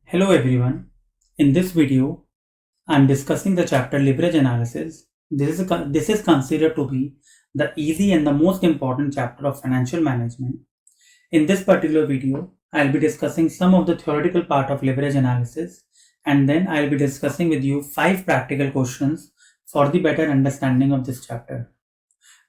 Hello everyone. In this video, I am discussing the chapter leverage analysis. This is considered to be the easy and the most important chapter of financial management. In this particular video, I'll be discussing some of the theoretical part of leverage analysis, and then I'll be discussing with you 5 practical questions for the better understanding of this chapter.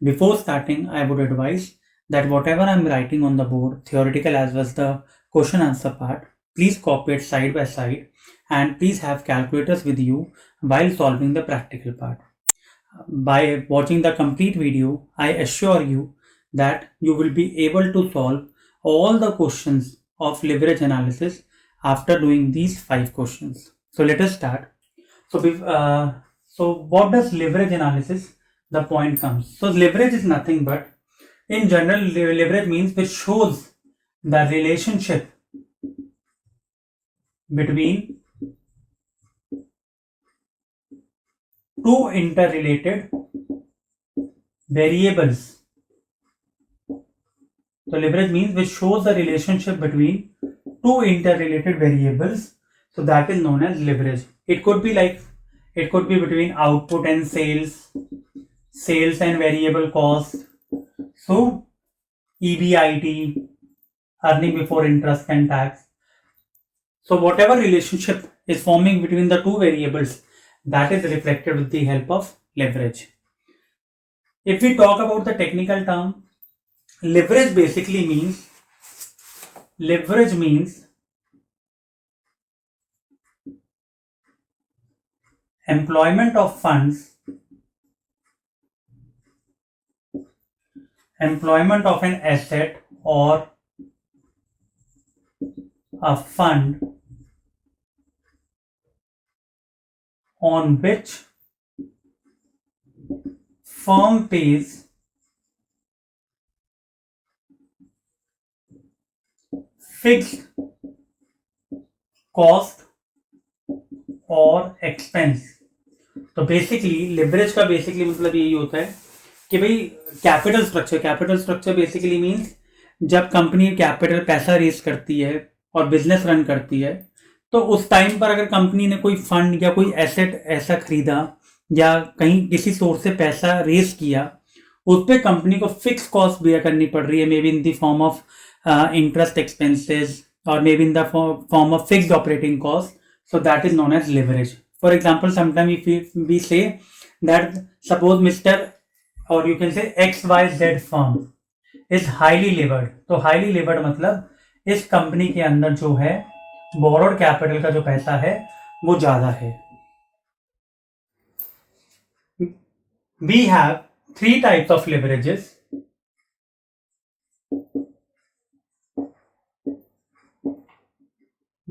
Before starting, I would advise that whatever I'm writing on the board, theoretical as well as the question answer part, please copy it side by side and please have calculators with you while solving the practical part. By watching the complete video, I assure you that you will be able to solve all the questions of leverage analysis after doing these 5 questions. So let us start. So what does leverage analysis? The point comes. So leverage is nothing but, in general, leverage means which shows the relationship between two interrelated variables. So leverage means which shows the relationship between two interrelated variables. So that is known as leverage. It could be between output and sales and variable cost. So EBIT, earning before interest and tax. So whatever relationship is forming between the two variables, that is reflected with the help of leverage. If we talk about the technical term, leverage means employment of an asset or a fund on which firm pays fixed cost और expense. तो basically leverage का basically मतलब यही होता है कि भाई capital structure basically means जब कंपनी कैपिटल पैसा रेज करती है और बिजनेस रन करती है, तो उस टाइम पर अगर कंपनी ने कोई फंड या कोई एसेट ऐसा खरीदा या कहीं किसी सोर्स से पैसा रेज किया, उस पर कंपनी को फिक्स कॉस्ट बेयर करनी पड़ रही है, may be in the form of interest expenses or maybe in the form of fixed operating cost. So that is known as leverage. For example, sometimes if we say that suppose Mr. or you can say XYZ firm is highly levered. तो highly levered मतलब इस company के अंदर जो है borrowed capital का जो पैसा है वो ज्यादा है. We have 3 types of leverages.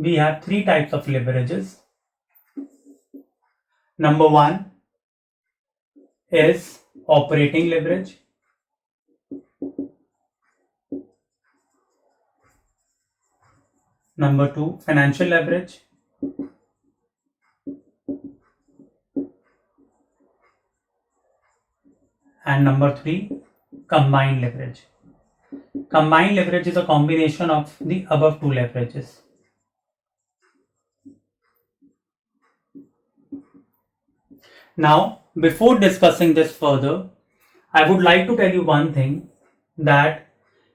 We have 3 types of leverages. Number 1 is operating leverage. Number 2, financial leverage. And number 3, combined leverage. Combined leverage is a combination of the above 2 leverages. Now, before discussing this further, I would like to tell you one thing, that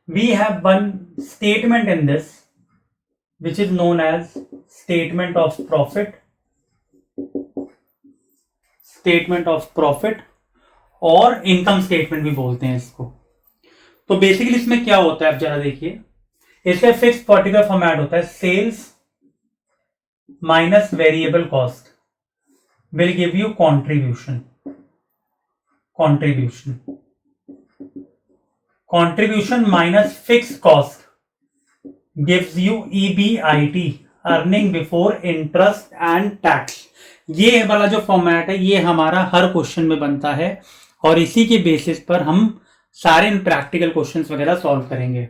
we have one statement in this which is known as statement of profit और income statement भी बोलते हैं इसको. तो basically इसमें क्या होता है आप जरा देखिए, इसका फिक्स पर्टिकुलर फॉर्मेट होता है sales minus variable cost will give you contribution minus fixed cost gives you EBIT, earning before interest and tax. ये वाला जो फॉर्मेट है ये हमारा हर क्वेश्चन में बनता है और इसी के बेसिस पर हम सारे प्रैक्टिकल क्वेश्चंस वगैरह सॉल्व करेंगे.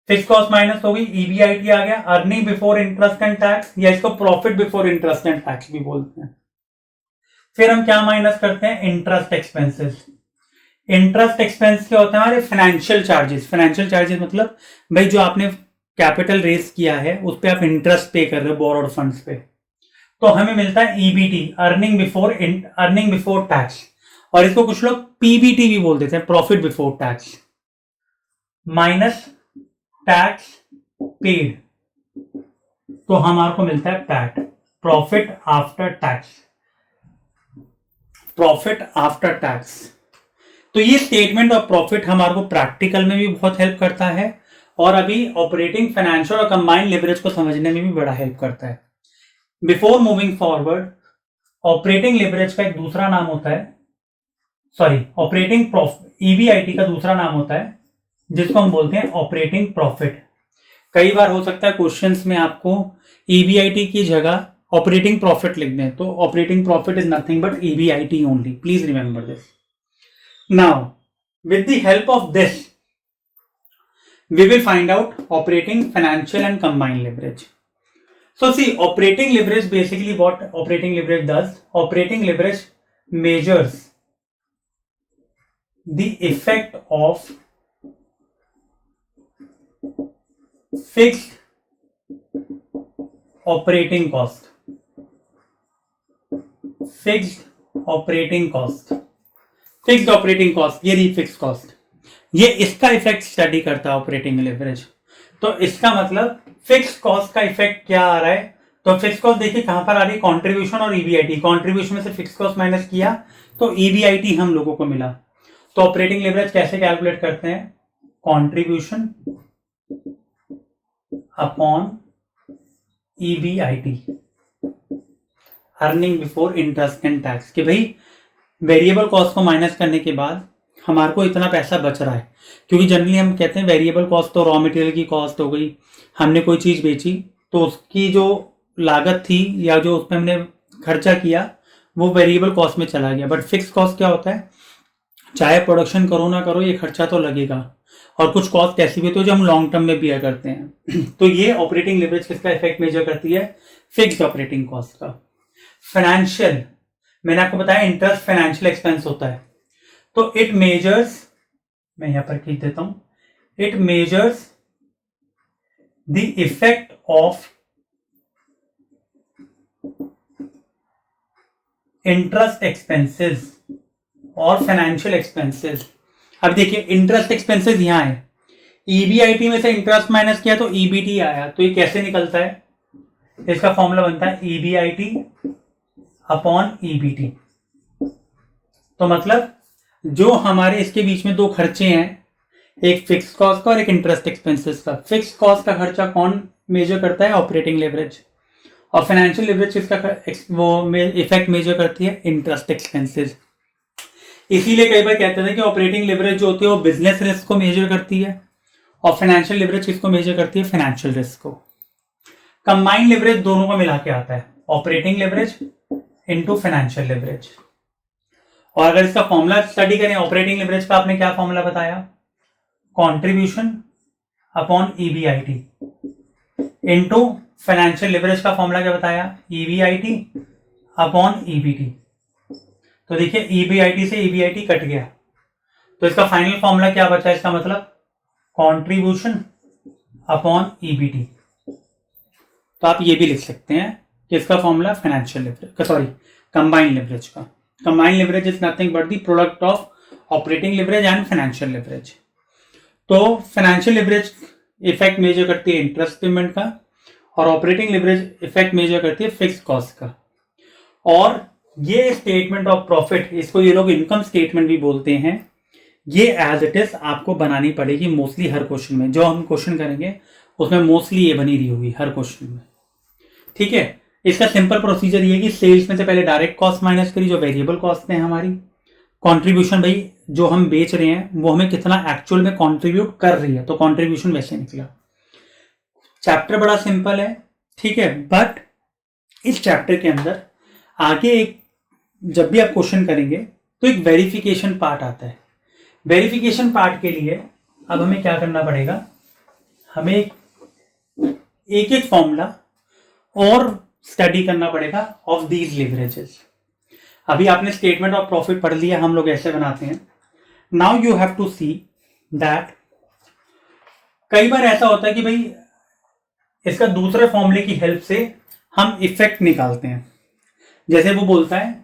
फिक्स कॉस्ट माइनस हो गई, EBIT आ गया, earning before interest and tax, या इसको profit before interest and tax भी बोलते हैं. फिर हम क्या माइनस करते हैं, इंटरेस्ट एक्सपेंसेस. इंटरेस्ट एक्सपेंस क्या होता है, हमारे फाइनेंशियल चार्जेस मतलब भाई जो आपने कैपिटल रेज किया है उस पर आप इंटरेस्ट पे कर रहे हो बोरोड फंड्स पे, तो हमें मिलता है ईबीटी, अर्निंग बिफोर टैक्स, और इसको कुछ लोग पीबीटी भी बोल देते हैं, profit before tax, minus tax paid, तो हमारे को मिलता है PAT, profit after tax, profit after tax. तो ये स्टेटमेंट ऑफ प्रॉफिट हमारे को प्रैक्टिकल में भी बहुत हेल्प करता है और अभी ऑपरेटिंग फाइनेंशियल और कंबाइंड लिवरेज को समझने में भी बड़ा हेल्प करता है। Before moving forward, operating leverage का एक दूसरा नाम होता है, सॉरी ऑपरेटिंग प्रॉफिट, ईबीआईटी का दूसरा नाम होता है जिसको हम बोलते हैं ऑपरेटिंग प्रॉफिट। कई बार हो सकता है क्वेश्चंस में आपको ईबीआईटी की जगह ऑपरेटिंग प्रॉफिट लिख दें, तो operating profit is nothing but EBIT only, please remember this. Now with the help of this we will find out operating, financial and combined leverage. So see, operating leverage, basically what operating leverage does, operating leverage measures the effect of fixed operating cost, fixed operating cost, fixed operating cost, ये रही fixed cost, ये इसका effect study करता है operating leverage. तो इसका मतलब fix cost का इफेक्ट क्या आ रहा है, तो फिक्स कॉस्ट देखिए कहां पर आ रही है, कंट्रीब्यूशन और ईबीआईटी, कंट्रीब्यूशन में से फिक्स कॉस्ट माइनस किया तो ईबीआईटी हम लोगों को मिला। तो ऑपरेटिंग लेवरेज कैसे कैलकुलेट करते हैं, contribution upon EBIT, earning before interest and tax, कि भाई वेरिएबल कॉस्ट को माइनस करने के बाद हमारे को इतना पैसा बच रहा है, क्योंकि जनरली हम कहते हैं वेरिएबल कॉस्ट तो रॉ मटेरियल की कॉस्ट हो गई, हमने कोई चीज़ बेची तो उसकी जो लागत थी या जो उस पर हमने खर्चा किया वो वेरिएबल कॉस्ट में चला गया। बट फिक्स कॉस्ट क्या होता है, चाहे प्रोडक्शन करो ना करो ये खर्चा तो लगेगा, और कुछ कॉस्ट ऐसी भी होती है जो हम लॉन्ग टर्म में बियर करते हैं। तो ये ऑपरेटिंग लेवरेज किसका इफेक्ट मेजर करती है, फिक्स्ड ऑपरेटिंग कॉस्ट का। फाइनेंशियल, मैंने आपको बताया इंटरेस्ट फाइनेंशियल एक्सपेंस होता है, तो इट मेजर्स, मैं यहां पर खींच देता हूं, it measures the effect of interest expenses और फाइनेंशियल एक्सपेंसेस। अब देखिए इंटरेस्ट एक्सपेंसेस यहां है, ईबीआईटी में से इंटरेस्ट माइनस किया तो ईबीटी आया, तो ये कैसे निकलता है, इसका फॉर्मूला बनता है ईबीआईटी अपॉन ईबीटी। तो मतलब जो हमारे इसके बीच में दो खर्चे हैं, एक फिक्स कॉस्ट का और एक इंटरेस्ट एक्सपेंसेस का। फिक्स कॉस्ट का खर्चा कौन मेजर करता है, ऑपरेटिंग लेवरेज, और फाइनेंशियल लेवरेज किसका वो इफेक्ट मेजर करती है, इंटरेस्ट एक्सपेंसेस। इसीलिए कई बार कहते हैं कि ऑपरेटिंग लेवरेज जो होती है वो बिजनेस रिस्क को मेजर करती है और फाइनेंशियल लेवरेज किसको मेजर करती है, फाइनेंशियल रिस्क को। कंबाइंड लेवरेज दोनों को मिला के आता है, operating leverage into financial leverage. और अगर इसका फॉर्मूला स्टडी करें ऑपरेटिंग लेवरेज का, आपने क्या फॉर्मूला बताया, contribution upon EBIT into financial leverage का फॉर्मूला क्या बताया, ईबीआईटी अपॉन ईबीटी। तो देखिए ईबीआईटी से ईबीआईटी कट गया, तो इसका फाइनल फॉर्मूला क्या बचा, इसका मतलब कंट्रीब्यूशन अपॉन ईबीटी। तो आप ये भी लिख सकते हैं कि इसका formula financial leverage, sorry combined leverage का। Combined leverage is nothing but the product of operating leverage and financial leverage. तो फाइनेंशियल लेवरेज इफेक्ट मेजर करती है इंटरेस्ट पेमेंट का, और ऑपरेटिंग लेवरेज इफेक्ट मेजर करती है फिक्स कॉस्ट का। और ये स्टेटमेंट ऑफ प्रॉफिट, इसको ये लोग इनकम स्टेटमेंट भी बोलते हैं, ये एज इट इज आपको बनानी पड़ेगी मोस्टली हर क्वेश्चन में। जो हम क्वेश्चन करेंगे उसमें मोस्टली ये बनी रही होगी हर क्वेश्चन में, ठीक है। इसका सिंपल प्रोसीजर ये कि सेल्स में से पहले डायरेक्ट कॉस्ट माइनस करी जो वेरिएबल कॉस्ट है हमारी, कंट्रीब्यूशन भाई जो हम बेच रहे हैं वो हमें कितना एक्चुअल में कंट्रीब्यूट कर रही है, तो कंट्रीब्यूशन वैसे निकला। चैप्टर बड़ा सिंपल है, ठीक है, बट इस चैप्टर के अंदर आगे एक जब भी आप क्वेश्चन करेंगे तो एक वेरिफिकेशन पार्ट आता है। वेरिफिकेशन पार्ट के लिए अब हमें क्या करना पड़ेगा, हमें एक एक फॉर्मूला और स्टडी करना पड़ेगा ऑफ दीज लिवरेजेस। अभी आपने स्टेटमेंट ऑफ प्रॉफिट पढ़ लिया, हम लोग ऐसे बनाते हैं। Now you have to see that कई बार ऐसा होता है कि भाई इसका दूसरे फॉर्मूले की हेल्प से हम इफेक्ट निकालते हैं। जैसे वो बोलता है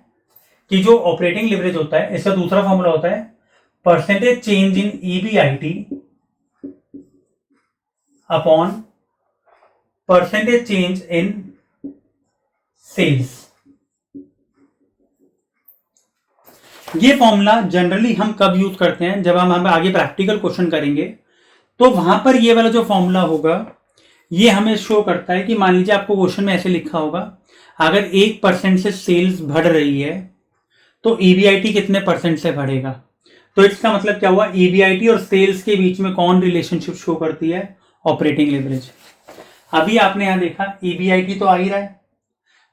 कि जो ऑपरेटिंग लिवरेज होता है इसका दूसरा फॉर्मूला होता है percentage change in EBIT upon percentage change in sales. ये फॉर्मूला जनरली हम कब यूज करते हैं, जब हम आगे प्रैक्टिकल क्वेश्चन करेंगे तो वहां पर ये वाला जो फॉर्मूला होगा ये हमें शो करता है कि मान लीजिए आपको क्वेश्चन में ऐसे लिखा होगा अगर 1% से सेल्स बढ़ रही है तो ईबीआईटी कितने परसेंट से बढ़ेगा। तो इसका मतलब क्या हुआ, ईबीआईटी और सेल्स के बीच में कौन रिलेशनशिप शो करती है, ऑपरेटिंग लिवरेज। अभी आपने यहां देखा ईबीआईटी तो आ ही रहा है,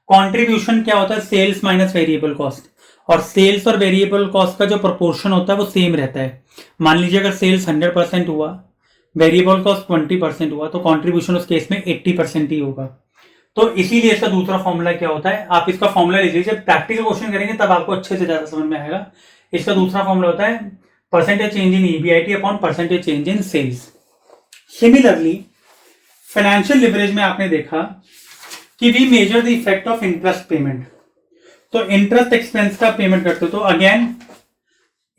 कॉन्ट्रीब्यूशन क्या होता है, सेल्स माइनस वेरिएबल कॉस्ट, और सेल्स और वेरिएबल कॉस्ट का जो प्रोपोर्शन होता है वो सेम रहता है। मान लीजिए अगर सेल्स 100% हुआ, वेरिएबल कॉस्ट 20% हुआ, तो कॉन्ट्रीब्यूशन उस केस में 80% ही होगा। तो इसीलिए इसका दूसरा फॉर्मूला क्या होता है, आप इसका फॉर्मूला लिख लीजिए, जब प्रैक्टिकल क्वेश्चन करेंगे तब आपको अच्छे से ज्यादा समझ में आएगा। इसका दूसरा फॉर्मूला होता है percentage change in EBIT upon percentage change in sales. Similarly financial leverage में आपने देखा कि we measure the effect of interest payment. तो इंटरेस्ट एक्सपेंस का पेमेंट करते हो तो अगेन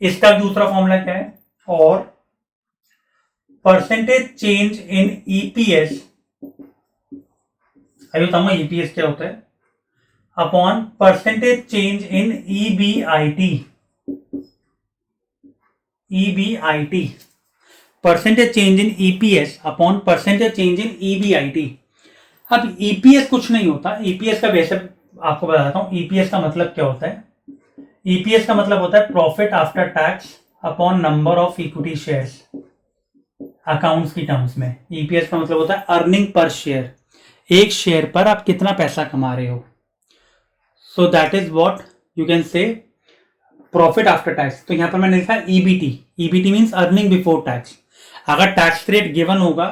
इसका दूसरा फॉर्मूला क्या है, और परसेंटेज चेंज इन ईपीएस, अभी बताऊंगा ईपीएस क्या होता है, upon percentage change in EBIT. EBIT, percentage change in EPS upon percentage change in EBIT. अब ईपीएस कुछ नहीं होता, ईपीएस का वैसे आपको बताता हूं ईपीएस का मतलब क्या होता है। ईपीएस का मतलब होता है profit after tax upon number of equity shares. Accounts की टर्म्स में ईपीएस का मतलब होता है अर्निंग पर शेयर, एक शेयर पर आप कितना पैसा कमा रहे हो। So that is what you can से प्रॉफिट आफ्टर टैक्स। तो यहां पर मैंने लिखा EBT, EBT means earning before tax. अगर टैक्स रेट गिवन होगा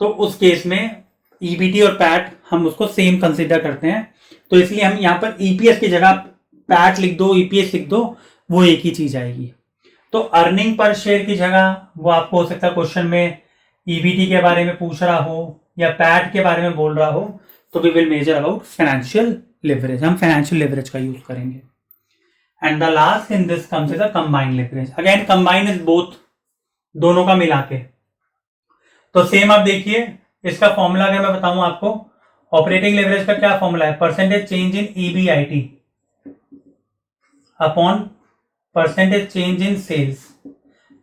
तो उस केस में ईबीटी और पैट हम उसको सेम कंसीडर करते हैं, तो इसलिए हम यहां पर ईपीएस की जगह पैट लिख दो, ईपीएस लिख दो, वो एक ही चीज आएगी। तो अर्निंग पर शेयर की जगह वो आपको हो सकता है क्वेश्चन में ईबीटी के बारे में पूछ रहा हो या पैट के बारे में बोल रहा हो, तो we will measure about financial leverage, हम फाइनेंशियल लिवरेज का यूज करेंगे। And the last in this comes is a combined leverage. Again combine is both, दोनों का मिला के। तो सेम आप देखिए इसका फॉर्मूला अगर मैं बताऊं आपको, ऑपरेटिंग लिवरेज का क्या फॉर्मूला है, percentage change in EBIT upon percentage change in sales.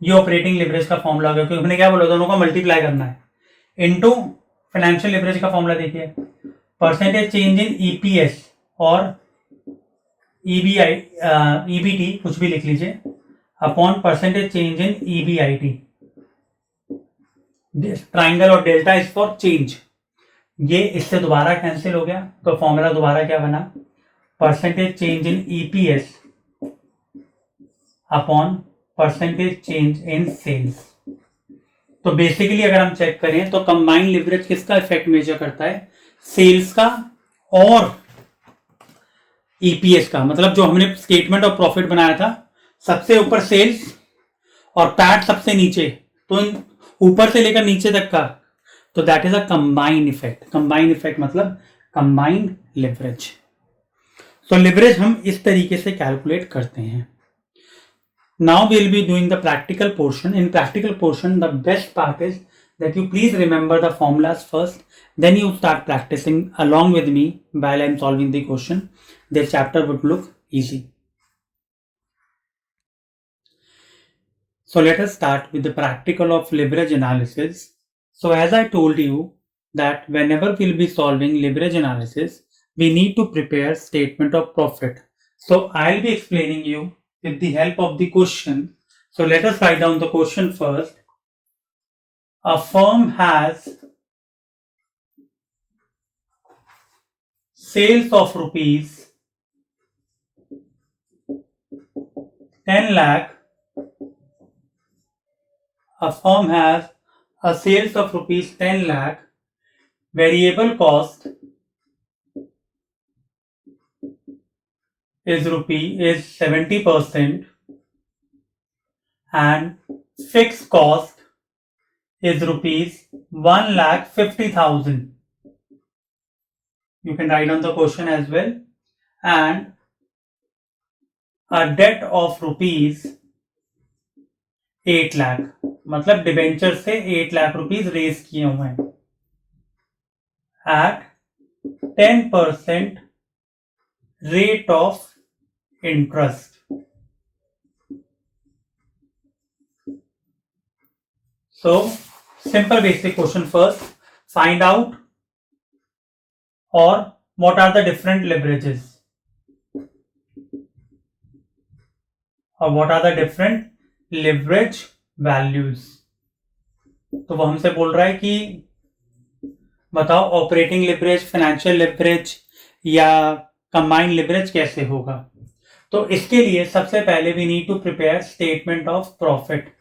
ये ऑपरेटिंग लिवरेज का फॉर्मूला होगा, क्योंकि हमने क्या बोला, दोनों को मल्टीप्लाई करना है। इनटू फाइनेंशियल लिवरेज का फॉर्मूला देखिए, परसेंटेज चेंज इन ईपीएस और ईबीआई ईबीटी कुछ भी लिख लीजिए upon percentage change in EBIT. Triangle और डेल्टा इज फॉर चेंज। ये इससे दोबारा कैंसिल हो गया, तो फॉर्मूला दोबारा क्या बना, percentage change in EPS upon percentage change in sales. तो बेसिकली अगर हम चेक करें तो कंबाइंड लिवरेज किसका इफेक्ट मेजर करता है, सेल्स का और ईपीएस का। मतलब जो हमने स्टेटमेंट ऑफ प्रॉफिट बनाया था, सबसे ऊपर सेल्स और पैट सबसे नीचे, तो ऊपर से लेकर नीचे तक का, तो that is a combined effect. Combined effect मतलब कंबाइंड लिवरेज। तो लिवरेज हम इस तरीके से कैलकुलेट करते हैं। Now we'll be doing the practical portion. In practical portion, the best part is that you please remember the formulas first, then you start practicing along with me while I'm solving the question. The chapter would look easy. So let us start with the practical of leverage analysis. So as I told you that whenever we'll be solving leverage analysis, we need to prepare statement of profit. So I'll be explaining you with the help of the question. So let us write down the question first. A firm has sales of rupees 10 lakh. A firm has a sales of rupees 10 lakh. Variable cost is 70% and fixed cost is rupees 1,50,000. You can write down the question as well. And a debt of rupees 8 lakh, मतलब debenture से 8 lakh rupees raise किए हुए हैं at 10% rate of interest. So, simple basic question first. Find out or what are the different leverages, or what are the different leverage values. तो वो हमसे बोल रहा है कि बताओ ऑपरेटिंग लिवरेज, फाइनेंशियल लिवरेज या कंबाइंड लिवरेज कैसे होगा. तो इसके लिए सबसे पहले we need to prepare statement of profit.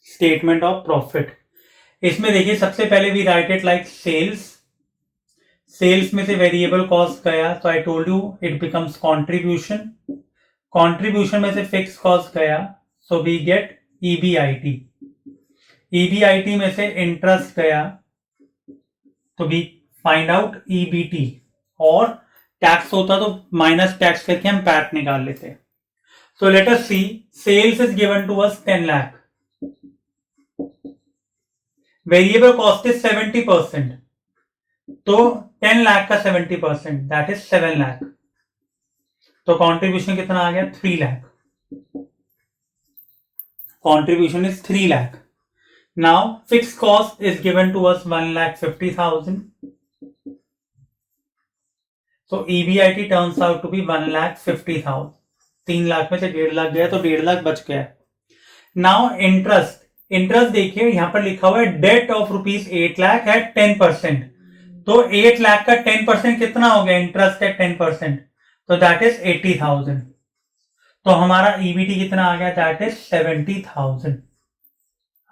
Statement of profit, इसमें देखिए सबसे पहले we write it like sales. Sales में से वेरिएबल कॉस्ट गया तो I told you it becomes contribution. Contribution में से फिक्स कॉस्ट गया so we get EBIT. EBIT में से इंटरेस्ट गया तो वी फाइंड आउट ईबीटी, और टैक्स होता तो माइनस टैक्स करके हम पैट निकाल लेते. So let us see, sales is given to us 10 lakh. Variable cost is 70%, तो 10 लाख का 70% दैट इज 7 लाख. तो कंट्रीब्यूशन कितना आ गया? 3 lakh. Contribution is 3 lakh. Now fix cost is given to us 1,50,000. तो EBIT turns out to be 1,50,000. 3 lakh में से 1.5 लाख गया तो 1.5 लाख बच गया. Now interest. इंटरेस्ट देखिए यहां पर लिखा हुआ है debt of rupees 8 lakh at 10%. तो 8 लाख का 10% कितना हो गया? इंटरेस्ट एट 10%, तो दैट इज 80,000. तो हमारा ईबीटी कितना आ गया? That is 70,000.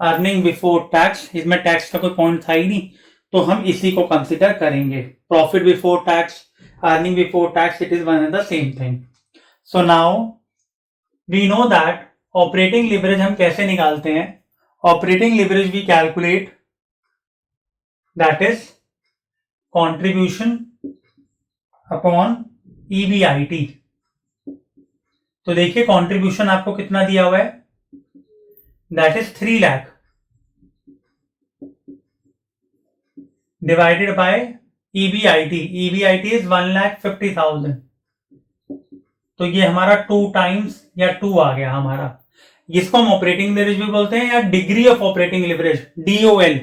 Earning before tax, इसमें टैक्स का कोई पॉइंट था ही नहीं, तो हम इसी को कंसिडर करेंगे. Profit before tax, earning before tax, it is one and the same thing. So now we know that operating leverage हम कैसे निकालते हैं. Operating leverage we calculate that is contribution upon EBIT. तो देखिए कंट्रीब्यूशन आपको कितना दिया हुआ है? That is 3 lakh divided by EBIT. EBIT is 1,50,000. तो ये हमारा 2 टाइम्स या 2 आ गया हमारा. इसको हम ऑपरेटिंग लिवरेज भी बोलते हैं या degree of operating leverage, DOL.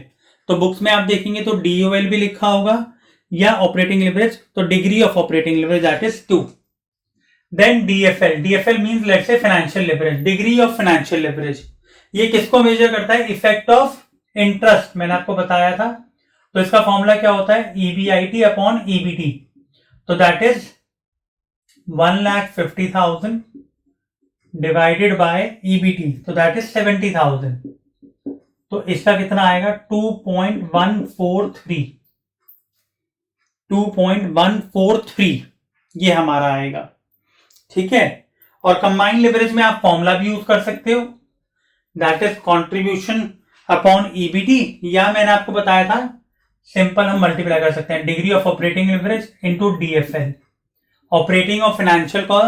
तो बुक्स में आप देखेंगे तो डीओएल भी लिखा होगा या ऑपरेटिंग लिवरेज. तो degree of operating leverage that is 2. Then DFL. DFL means let's say financial leverage, degree of financial leverage. ये किसको मेजर करता है? Effect of interest. मैंने आपको बताया था. तो इसका फॉर्मूला क्या होता है? EBIT upon EBT. तो that is 1,50,000 divided by EBT, तो दैट इज 70,000. तो इसका कितना आएगा? 2.143. 2.143 ये हमारा आएगा. ठीक है. और कंबाइंड लिवरेज में आप फॉर्मूला भी यूज कर सकते हो, that is contribution upon EBT, या मैंने आपको बताया था सिंपल हम मल्टीप्लाई कर सकते हैं degree of operating leverage into DFL. Operating और फाइनेंशियल को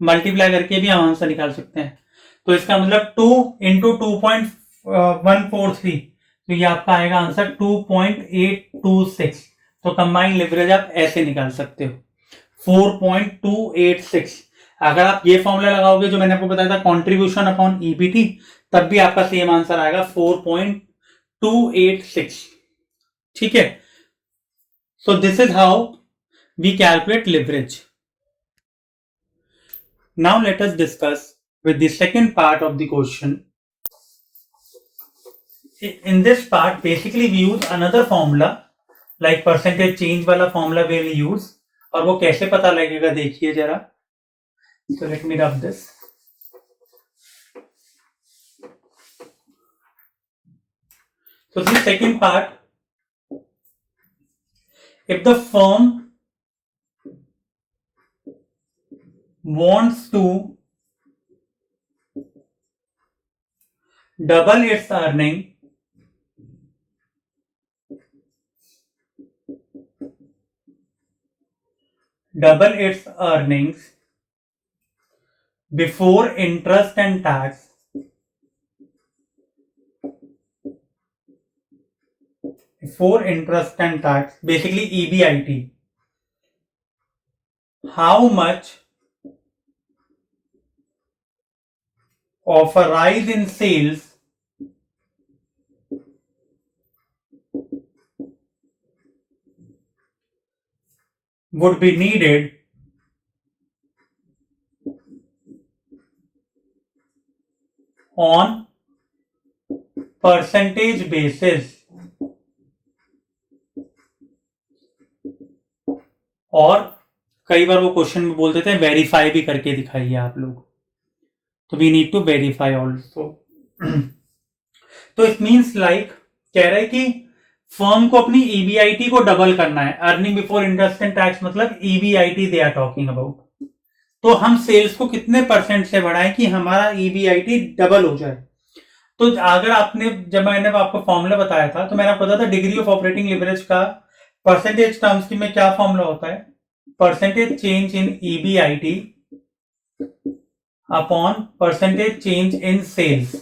मल्टीप्लाई करके भी हम आंसर निकाल सकते हैं. तो इसका मतलब 2 इंटू 2.143, तो ये आपका आएगा आंसर 2.826. तो कंबाइंड लिवरेज आप ऐसे निकाल सकते हो 4.286. अगर आप ये फॉर्मूला लगाओगे जो मैंने आपको बताया था कंट्रीब्यूशन अपॉन ईबीटी, तब भी आपका सेम आंसर आएगा 4.286. ठीक है. So this is how we calculate leverage. Now let us discuss with the second part of the question. In this part, basically we use another formula like percentage change वाला formula we'll use. और वो कैसे पता लगेगा देखिए जरा. So let me rub this. So the second part, if the firm wants to double its earning before interest and tax basically EBIT. How much of a rise in sales would be needed on percentage basis, और कई बार वो question में बोल देते हैं verify भी करके दिखाइए आप लोग, तो we need to verify also. तो इट मीन्स लाइक कह रहे हैं कि फर्म को अपनी ईबीआईटी को डबल करना है. Earning before interest and tax मतलब EBIT they are talking about. तो हम सेल्स को कितने परसेंट से बढ़ाएं कि हमारा ईबीआईटी डबल हो जाए. तो अगर आपने, जब मैंने आपको फॉर्मूला बताया था तो मैंने आपको बताया था डिग्री ऑफ ऑपरेटिंग लिवरेज का परसेंटेज टर्म्स की में क्या फॉर्मूला होता है, percentage change in EBIT upon percentage change in sales.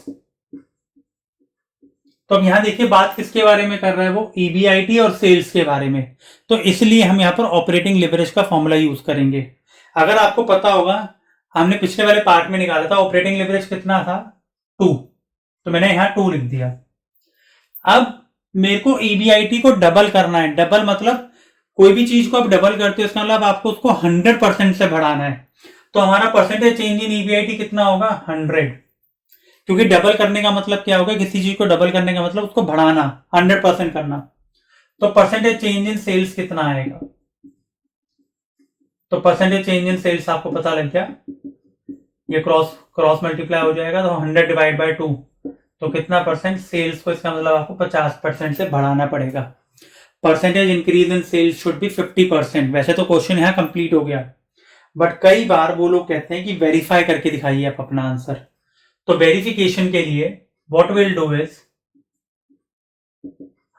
तो अब यहां देखिए बात किसके बारे में कर रहा है, वो ईबीआईटी और सेल्स के बारे में. तो इसलिए हम यहां पर ऑपरेटिंग लिवरेज का फॉर्मूला यूज करेंगे. अगर आपको पता होगा हमने पिछले वाले पार्ट में निकाला था ऑपरेटिंग लिवरेज कितना था 2, तो मैंने यहां 2 लिख दिया. अब मेरे को ईबीआईटी को डबल करना है. डबल मतलब कोई भी चीज को आप डबल करते हो इसका मतलब आपको उसको 100% से बढ़ाना है. तो हमारा परसेंटेज चेंज इन ईबीआईटी कितना होगा 100, क्योंकि डबल करने का मतलब क्या होगा, किसी चीज को डबल करने का मतलब उसको बढ़ाना, 100% करना. तो परसेंटेज चेंज इन सेल्स कितना आएगा, तो परसेंटेज चेंज इन सेल्स आपको पता लग गया, ये क्रॉस मल्टीप्लाई हो जाएगा तो 100 डिवाइड बाय 2, तो कितना परसेंट सेल्स को, इसका मतलब आपको 50% से बढ़ाना पड़ेगा. Percentage increase in sales should be 50%. वैसे तो क्वेश्चन यहां कंप्लीट हो गया, बट कई बार वो लोग कहते हैं कि वेरीफाई करके दिखाइए आप अपना आंसर. तो वेरिफिकेशन के लिए व्हाट विल डू इज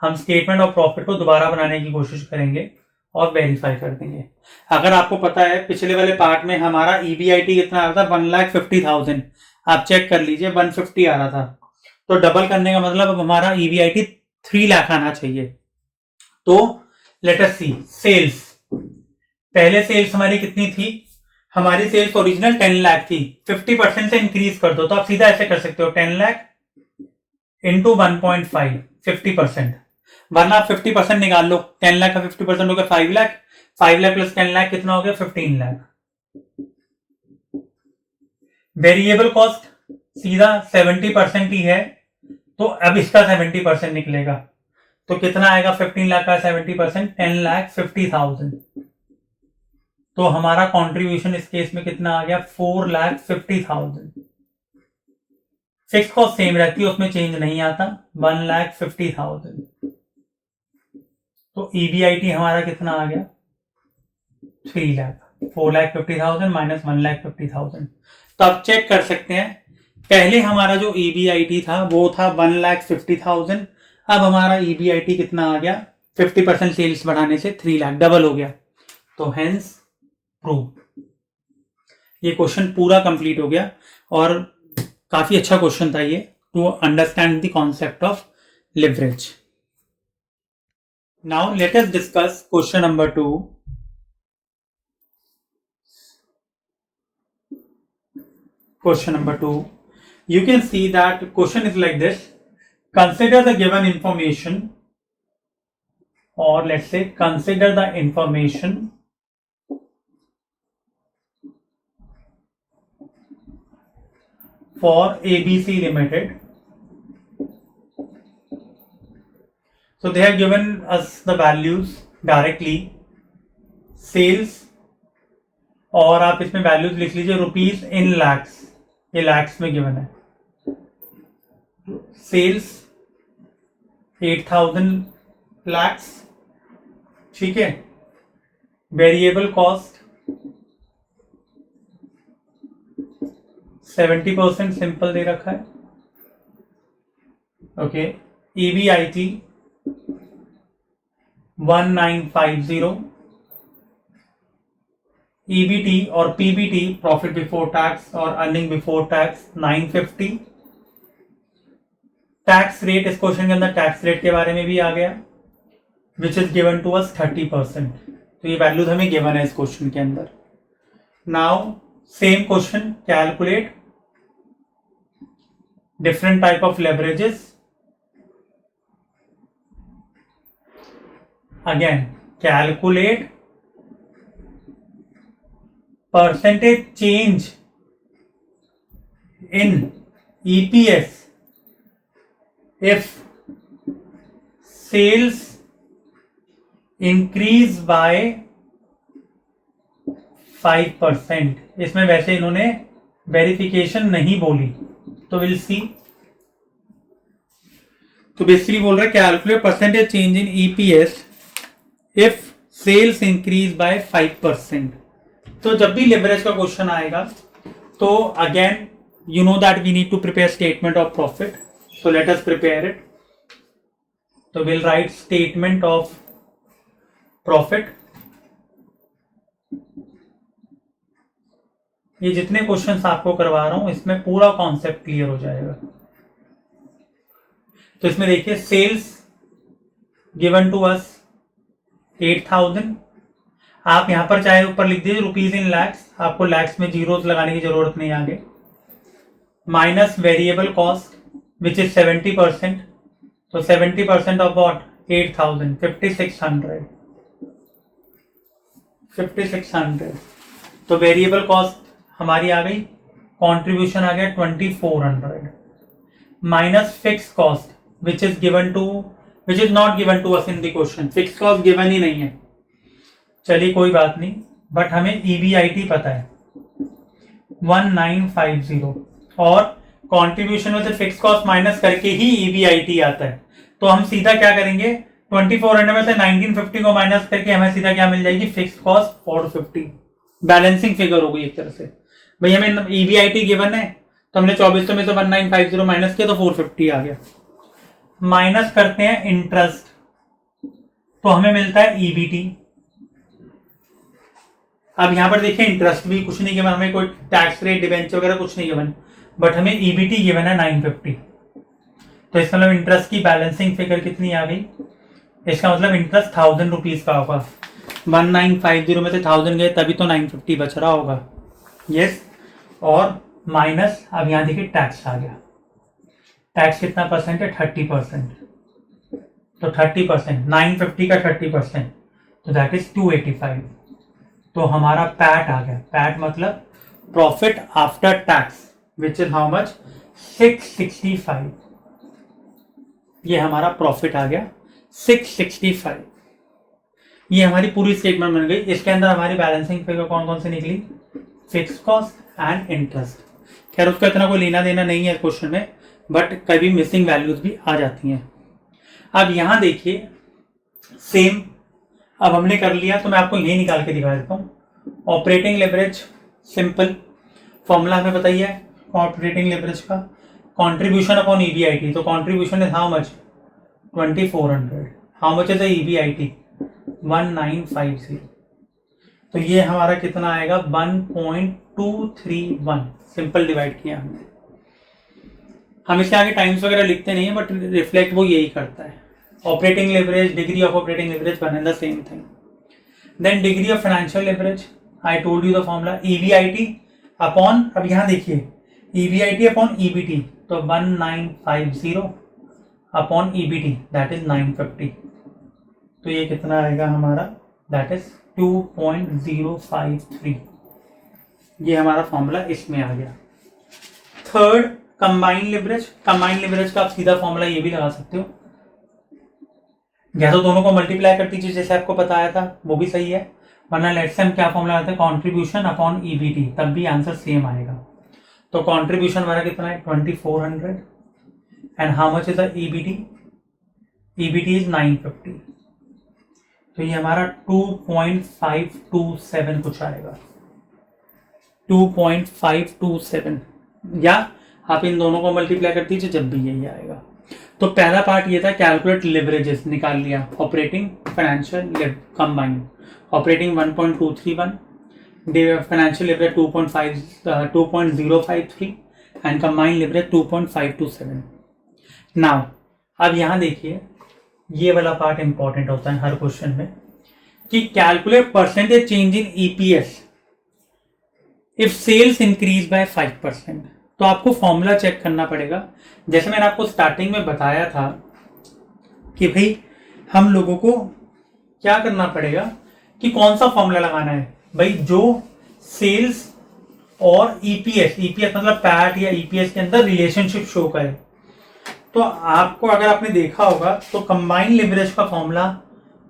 हम स्टेटमेंट ऑफ प्रॉफिट को दोबारा बनाने की कोशिश करेंगे और वेरीफाई कर देंगे. अगर आपको पता है पिछले वाले पार्ट में हमारा ईबीआईटी कितना आ रहा था 1,50,000, आप चेक कर लीजिए 150 आ रहा था. तो डबल करने का मतलब अब हमारा ईबीआईटी 3 लाख आना चाहिए. तो लेट अस सी सेल्स. पहले सेल्स हमारी कितनी थी, हमारी सेल्स ओरिजिनल 10 लाख थी, 50% से इंक्रीज कर दो तो आप सीधा ऐसे कर सकते हो 10 लाख इंटू 1.5, 50%. वरना आप 50% निकाल लो, 10 लाख का 50% हो गया 5 लाख, 5 लाख प्लस 10 लाख कितना हो गया 15 लाख. वेरिएबल कॉस्ट सीधा 70% ही है, तो अब इसका 70% निकलेगा. तो कितना आएगा 15 लाख का 70%, 10,50,000. तो हमारा कंट्रीब्यूशन इस केस में कितना आ गया 4,50,000. फिक्स कॉस्ट सेम रहती है, उसमें चेंज नहीं आता, 1,50,000. तो ईबीआईटी हमारा कितना आ गया 3 लाख. 4,50,000 माइनस 1,50,000. तो आप चेक कर सकते हैं पहले हमारा जो ईबीआईटी था वो था 1,50,000, अब हमारा ईबीआईटी कितना आ गया 50% सेल्स बढ़ाने से 3 लाख, डबल हो गया. तो हेंस प्रूव. ये क्वेश्चन पूरा कंप्लीट हो गया और काफी अच्छा क्वेश्चन था ये, to understand the concept of leverage. Now let us discuss question number 2. Question number 2. You can see that question is like this. Consider the given information, or let's say consider the information for ABC Limited. So they have given us the values directly. Sales, और आप इसमें values लिख लीजिए rupees in lakhs, ये लैक्स में given है. Sales 8,000 lakhs, ठीक है. वेरिएबल कॉस्ट 70% सिंपल दे रखा है. ओके, EBIT 1950, EBT और PBT प्रॉफिट बिफोर टैक्स और earning before tax 950। Tax rate, इस क्वेश्चन के अंदर टैक्स रेट के बारे में भी आ गया, which is given to us 30%। तो ये वैल्यूज हमें गिवन है इस क्वेश्चन के अंदर। Now same question, calculate different type of leverages. Again, calculate percentage change in EPS if sales increase by 5%। इसमें वैसे इन्होंने वेरिफिकेशन नहीं बोली, तो विल सी। तो बेसिकली बोल रहा है calculate percentage change in EPS if sales increase by 5%। तो जब भी लेवरेज का क्वेश्चन आएगा तो again you know that we need to prepare statement of profit, so let us prepare it. तो will write statement of profit. ये जितने questions आपको करवा रहा हूं इसमें पूरा कॉन्सेप्ट क्लियर हो जाएगा। तो इसमें देखिए, सेल्स गिवन टू अस 8000। आप यहां पर चाहे ऊपर लिख दीजिए रुपीज इन लैक्स, आपको लैक्स में जीरोस लगाने की जरूरत नहीं आगे। Minus variable cost which is 70%। तो 70% ऑफ वॉट, 8000, 5600। तो वेरिएबल कॉस्ट हमारी आ गई, कंट्रीब्यूशन आ गया 2400 minus fix cost which is not given to us in the question. Fix cost given ही नहीं है, चलिए कोई बात नहीं, बट हमें EBIT पता है 1950 और कंट्रीब्यूशन में से फिक्स कॉस्ट माइनस करके ही EBIT आता है। तो हम सीधा क्या करेंगे, 2400 में से 1950 को माइनस करके हमें सीधा क्या मिल जाएगी, फिक्स कॉस्ट 450। बैलेंसिंग फिगर होगी एक तरह से। भाई हमें EBIT गिवन है तो हमने 2400 में से 1950 माइनस किया तो 450 आ गया। माइनस करते हैं इंटरेस्ट, तो हमें मिलता है EBT। अब यहां पर देखिए इंटरेस्ट भी कुछ नहीं गिवन, हमें कोई टैक्स रेट डिबेंचर वगैरह कुछ नहीं गिवन, बट हमें EBT गिवन है 950। तो इसका मतलब इंटरेस्ट की बैलेंसिंग फिगर कितनी आ गई, इसका मतलब इंटरेस्ट 1000 रुपीज का होगा। 1950 में से 1000 गए तभी तो 950 बच रहा होगा। यस, और माइनस, अब यहां देखिए टैक्स आ गया। टैक्स कितना परसेंट है, 30%। तो 30%, 950 का 30%, तो दैट इज 285। तो हमारा पैट आ गया। पैट मतलब profit after tax, which is how much, 665। ये हमारा प्रॉफिट आ गया 665। ये हमारी पूरी स्टेटमेंट बन गई। इसके अंदर हमारी बैलेंसिंग फिगर कौन कौन सी निकली, फिक्स कॉस्ट एंड इंटरेस्ट। खैर उसका इतना कोई लेना देना नहीं है क्वेश्चन में, बट कभी मिसिंग वैल्यूज भी आ जाती हैं। अब यहां देखिए सेम, अब हमने कर लिया तो मैं आपको यही निकाल के दिखा देता हूं। ऑपरेटिंग लेवरेज, सिंपल फॉर्मूला हमें पता ही है ऑपरेटिंग लेवरेज का, कंट्रीब्यूशन अपॉन EBIT। तो contribution is how much, 2400। How much is the EBIT, 1950। तो ये हमारा कितना आएगा, 1.231। सिंपल डिवाइड किया हमने। हम इसके आगे टाइम्स वगैरह लिखते नहीं है, बट रिफ्लेक्ट वो यही करता है। Operating leverage, degree of operating leverage, one and the same thing. Then degree of financial leverage, I told you the formula, EBIT upon, अब यहां देखिए EBIT अपॉन EBT, तो 1950 अपॉन EBT दैट इज 950। तो ये कितना आएगा हमारा, दैट इज 2.053। ये हमारा फॉर्मूला इसमें आ गया। Third, combine leverage. Combine leverage का आप सीधा फॉर्मूला ये भी लगा सकते हो, या तो दोनों को मल्टीप्लाई कर दीजिए जैसे आपको बताया था, वो भी सही है, वरना लेट्स से हम क्या फॉर्मूला लगाते हैं, कॉन्ट्रीब्यूशन अपॉन EBT, तब भी आंसर सेम आएगा। तो कॉन्ट्रीब्यूशन हमारा कितना है, 2400, and how much is the EBT, EBT is 950। तो ये हमारा 2.527 कुछ आएगा, 2.527, या आप इन दोनों को मल्टीप्लाई कर दीजिए जब भी यही आएगा। तो पहला पार्ट ये था कैलकुलेट लिवरेजेस, निकाल लिया। Operating financial combined, operating 1.231, financial leverage 2.053 and combined leverage 2.527। Now अब यहां देखिए, ये वाला पार्ट इंपॉर्टेंट होता है हर क्वेश्चन में कि calculate percentage change in EPS if sales increase by 5%। तो आपको फॉर्मूला चेक करना पड़ेगा। जैसे मैंने आपको स्टार्टिंग में बताया था कि भाई हम लोगों को क्या करना पड़ेगा कि कौन सा फॉर्मूला लगाना है। भाई जो सेल्स और ईपीएस मतलब पैट या ईपीएस के अंदर रिलेशनशिप शो करे। तो आपको अगर आपने देखा होगा तो कंबाइंड लिवरेज का फॉर्मूला,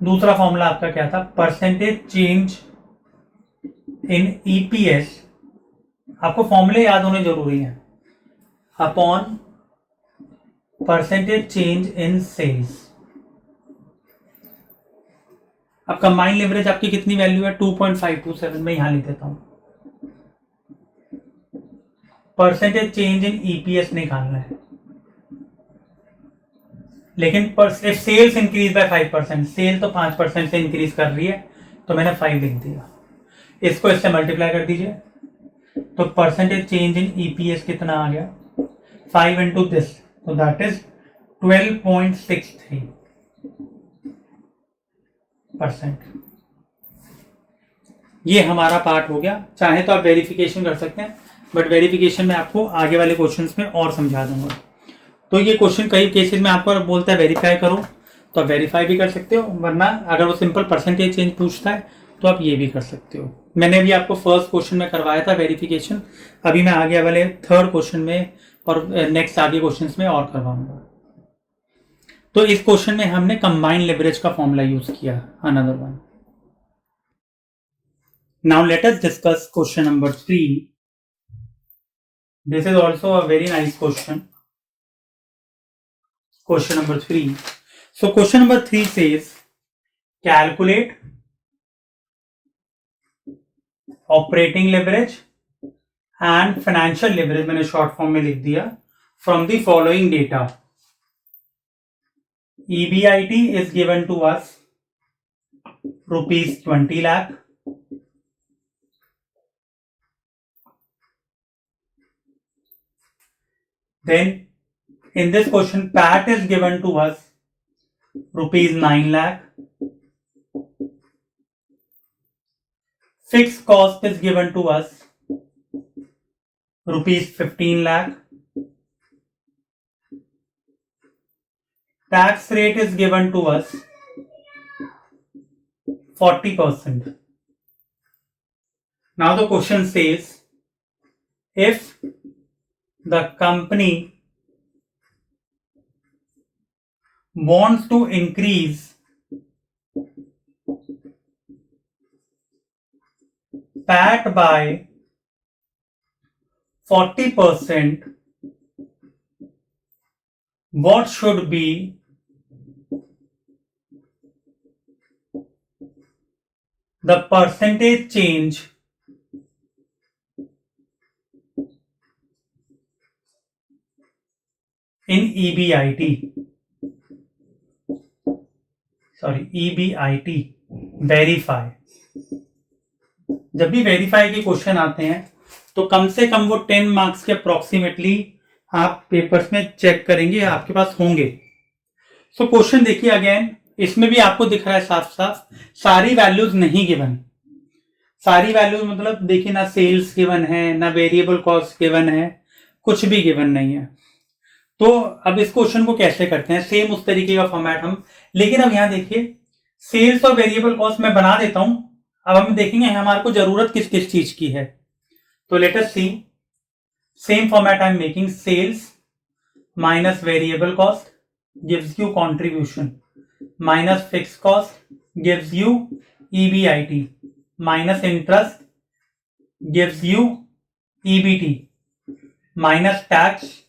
दूसरा फॉर्मूला आपका क्या था, परसेंटेज चेंज इन ईपीएस, आपको फॉर्मूले याद होने जरूरी है, upon percentage change in sales. अब कंबाइंड लिवरेज आपकी कितनी वैल्यू है, 2.527, मैं यहां लिख देता हूं। परसेंटेज चेंज इन ईपीएस निकालना है, लेकिन if sales increase by 5%, sale तो 5% से इंक्रीज कर रही है, तो मैंने 5 लिख दिया। इसको इससे मल्टीप्लाई कर दीजिए, तो परसेंटेज चेंज इन ईपीएस कितना आ गया, 5 इंटू दिस, तो दैट इज 12.63%। ये हमारा पार्ट हो गया। चाहे तो आप वेरिफिकेशन कर सकते हैं, बट वेरिफिकेशन में आपको आगे वाले क्वेश्चंस में और समझा दूंगा। तो ये क्वेश्चन कई केसेस में आपको बोलता है वेरीफाई करो, तो आप वेरीफाई भी कर सकते हो, वरना अगर वो सिंपल परसेंटेज चेंज पूछता है तो आप ये भी कर सकते हो। मैंने भी आपको फर्स्ट क्वेश्चन में करवाया था वेरिफिकेशन, अभी मैं आगे वाले थर्ड क्वेश्चन में और नेक्स्ट आगे क्वेश्चन में और करवाऊंगा। तो इस क्वेश्चन में हमने कंबाइंड लिवरेज का फॉर्मूला यूज किया, another one. Now let us discuss question number 3। This is also a very nice question. Question number 3. So question number 3 says calculate operating leverage and financial leverage, मैंने short form में लिख दिया, from the following data. EBIT is given to us rupees 20 lakh. Then in this question PAT is given to us rupees 9 lakh. Fixed cost is given to us rupees 15 lakh. Tax rate is given to us 40%. Now the question says if the company wants to increase PAT by 40%, what should be the percentage change in EBIT? Sorry, EBIT, verify. जब भी verify के question आते हैं तो कम से कम वो 10 marks के approximately आप पेपर्स में चेक करेंगे, आपके पास होंगे। सो क्वेश्चन देखिए अगेन, इसमें भी आपको दिख रहा है साफ साफ सारी वैल्यूज नहीं गिवन। सारी वैल्यूज मतलब देखिए, ना सेल्स गिवन है, ना वेरिएबल कॉस्ट गिवन है, कुछ भी गिवन नहीं है। तो अब इस क्वेश्चन को कैसे करते हैं, सेम उस तरीके का फॉर्मेट हम, लेकिन अब यहां देखिए सेल्स और वेरिएबल कॉस्ट मैं बना देता हूं। अब हम देखेंगे हमारे को जरूरत किस किस चीज की है। तो let us see, same format I am making, sales minus variable cost gives you contribution, minus fix cost gives you EBIT, minus interest gives you EBT, minus tax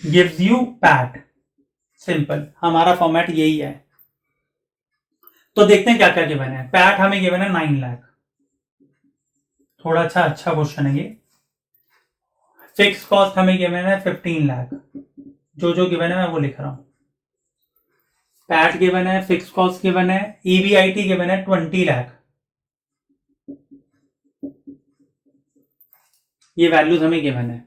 gives you PAT। Simple, हमारा format यही है। तो देखते हैं क्या क्या given है। PAT हमें गिवन है 9 लाख, थोड़ा अच्छा क्वेश्चन है ये। फिक्स कॉस्ट हमें गिवन है 15 लाख। जो गिवन है मैं वो लिख रहा हूं। पैट गिवन है, फिक्स कॉस्ट गिवन है, ईबीआईटी गिवन है 20 लाख। ये वैल्यूज हमें गिवन है।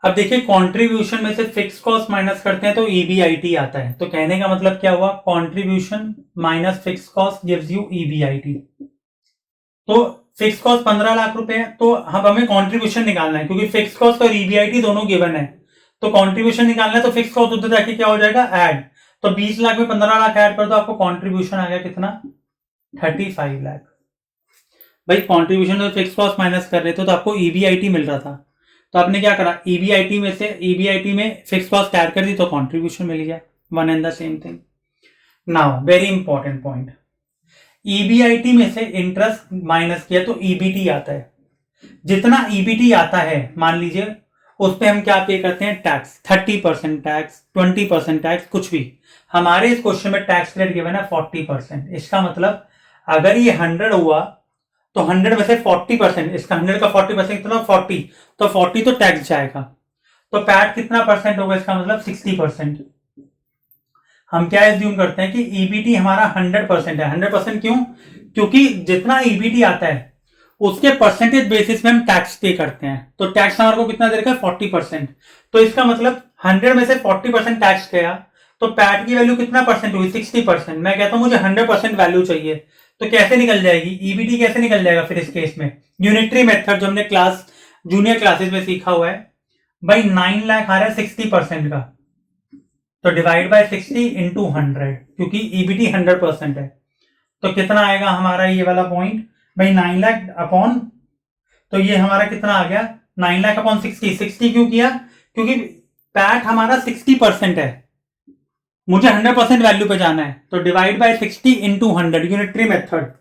अब देखिए कंट्रीब्यूशन में से फिक्स कॉस्ट माइनस करते हैं तो ईबीआईटी आता है। तो कहने का मतलब क्या हुआ, contribution minus fix cost gives you EBIT. तो फिक्स कॉस्ट 15 लाख रुपए है, तो अब हमें कंट्रीब्यूशन निकालना है क्योंकि फिक्स कॉस्ट और ईबीआईटी दोनों गिवन है। तो कंट्रीब्यूशन निकालना है तो फिक्स कॉस्ट उधर जाके क्या हो जाएगा, ऐड। तो 20 लाख में 15 लाख ऐड कर दो, आपको कंट्रीब्यूशन आ गया कितना, 35 लाख। भाई कंट्रीब्यूशन और फिक्स कॉस्ट माइनस कर रहे थे तो आपको ईबीआईटी मिल रहा था, तो आपने क्या करा, ईबीआईटी में फिक्स कॉस्ट ऐड कर दी तो कंट्रीब्यूशन मिल गया। One and the same thing. Now very important point, EBIT में से इंटरेस्ट माइनस किया तो ईबीटी आता है। जितना ईबीटी आता है मान लीजिए उस पर हम क्या पे करते हैं, टैक्स। 30% टैक्स, 20% टैक्स, कुछ भी। हमारे इस क्वेश्चन में टैक्स रेट गिवन है 40%। इसका मतलब अगर ये 100 हुआ तो 100 में से 40%, इसका 100 का 40% कितना, 40, तो 40 तो टैक्स जाएगा। तो पैट कितना परसेंट होगा, इसका मतलब 60%। हम क्या एज्यूम करते हैं कि ईबीटी हमारा 100% है। 100% क्यों, क्योंकि जितना ईबीटी आता है उसके परसेंटेज बेसिस में हम टैक्स पे करते हैं। तो टैक्स हमारे को कितना देगा, 40%। तो इसका मतलब 100 में से 40% टैक्स गया तो पैट की वैल्यू कितना परसेंट हुई, 60%। मैं कहता हूं मुझे 100% वैल्यू चाहिए, तो कैसे निकल जाएगी ईबीटी, कैसे निकल जाएगा फिर इस केस में, यूनिटरी मेथड जो हमने जूनियर क्लासेस में सीखा हुआ है। भाई 9 लाख आ रहा है 60% का, तो डिवाइड बाय 60 इंटू 100, क्योंकि ईबीटी 100% है। तो कितना आएगा हमारा ये वाला पॉइंट, भाई 9 लाख अपॉन, तो ये हमारा कितना आ गया, 9 लाख अपॉन 60। 60 क्यों किया, क्योंकि पैट हमारा 60% है, मुझे 100% वैल्यू पे जाना है। तो divide by 60 into 100, unitary method,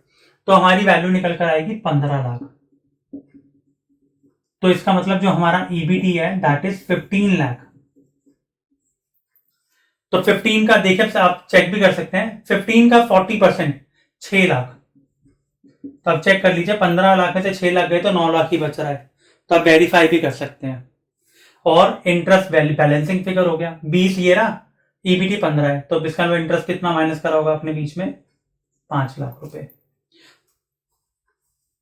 तो हमारी वैल्यू निकल कर आएगी 15 लाख। तो इसका मतलब जो हमारा ईबीटी है दैट इज 15 लाख। तो 15 का देखिए आप चेक भी कर सकते हैं, 15 का 40% 6 लाख। तो आप चेक कर लीजिए 15 लाख में से 6 लाख गए तो 9 लाख ही बच रहा है। तो आप वेरीफाई भी कर सकते हैं। और इंटरेस्ट बैलेंसिंग फिगर हो गया, 20 ये रहा, ईबीटी 15 है, तो इसका इंटरेस्ट कितना माइनस करा होगा अपने बीच में, 5 लाख रुपए।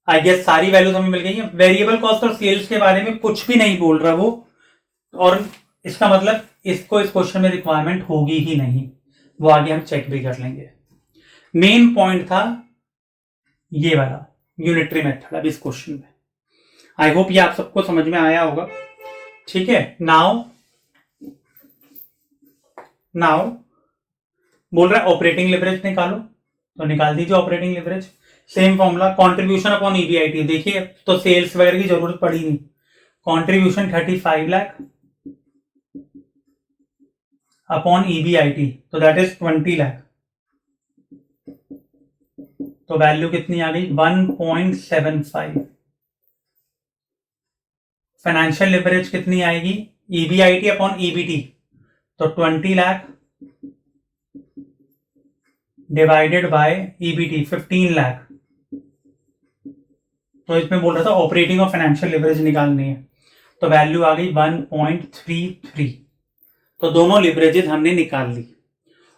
आई गेस सारी वैल्यूज हमें मिल गई है। वेरिएबल कॉस्ट और सेल्स के बारे में कुछ भी नहीं बोल रहा वो, और इसका मतलब इसको इस क्वेश्चन में रिक्वायरमेंट होगी ही नहीं, वो आगे हम चेक भी कर लेंगे। मेन पॉइंट था ये वाला यूनिटरी मेथड अब इस क्वेश्चन में। आई होप ये आप सबको समझ में आया होगा। ठीक है, नाउ बोल रहा है ऑपरेटिंग लिवरेज निकालो, तो निकाल दीजिए operating leverage. Same formula, contribution upon EBIT. देखिए तो सेल्स वगैरह की जरूरत पड़ी नहीं, कंट्रीब्यूशन 35 लाख अपॉन ईबीआईटी, तो दैट इज 20 लाख। तो वैल्यू कितनी आ गई, 1.75। फाइनेंशियल लिवरेज कितनी आएगी, ईबीआईटी अपॉन ईबीटी, तो 20 lakh divided by EBT 15 lakh. तो इसमें बोल रहा था ऑपरेटिंग और फाइनेंशियल लिवरेज निकालनी है, तो वैल्यू आ गई 1.33। तो दोनों लिवरेजेस हमने निकाल ली,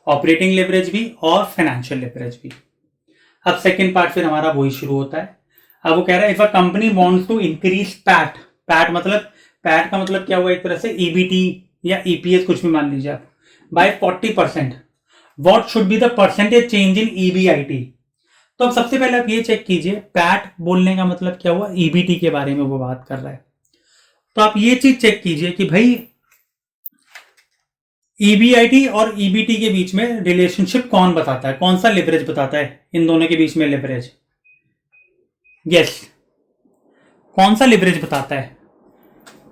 ऑपरेटिंग लिवरेज भी और फाइनेंशियल लिवरेज भी। अब सेकंड पार्ट फिर हमारा वही शुरू होता है। अब वो कह रहा है if a company wants to increase PAT, PAT का मतलब क्या हुआ, एक तरह से ईबीटी या ईपीएस कुछ भी मान लीजिए आप, by 40%, what should be the percentage change in EBIT. तो अब सबसे पहले आप ये चेक कीजिए, पैट बोलने का मतलब क्या हुआ, ईबीटी के बारे में वो बात कर रहा है। तो आप ये चीज चेक कीजिए कि भाई ईबीआईटी और ईबीटी के बीच में रिलेशनशिप कौन बताता है, कौन सा लिवरेज बताता है इन दोनों के बीच में लिवरेज, यस कौन सा लिवरेज बताता है।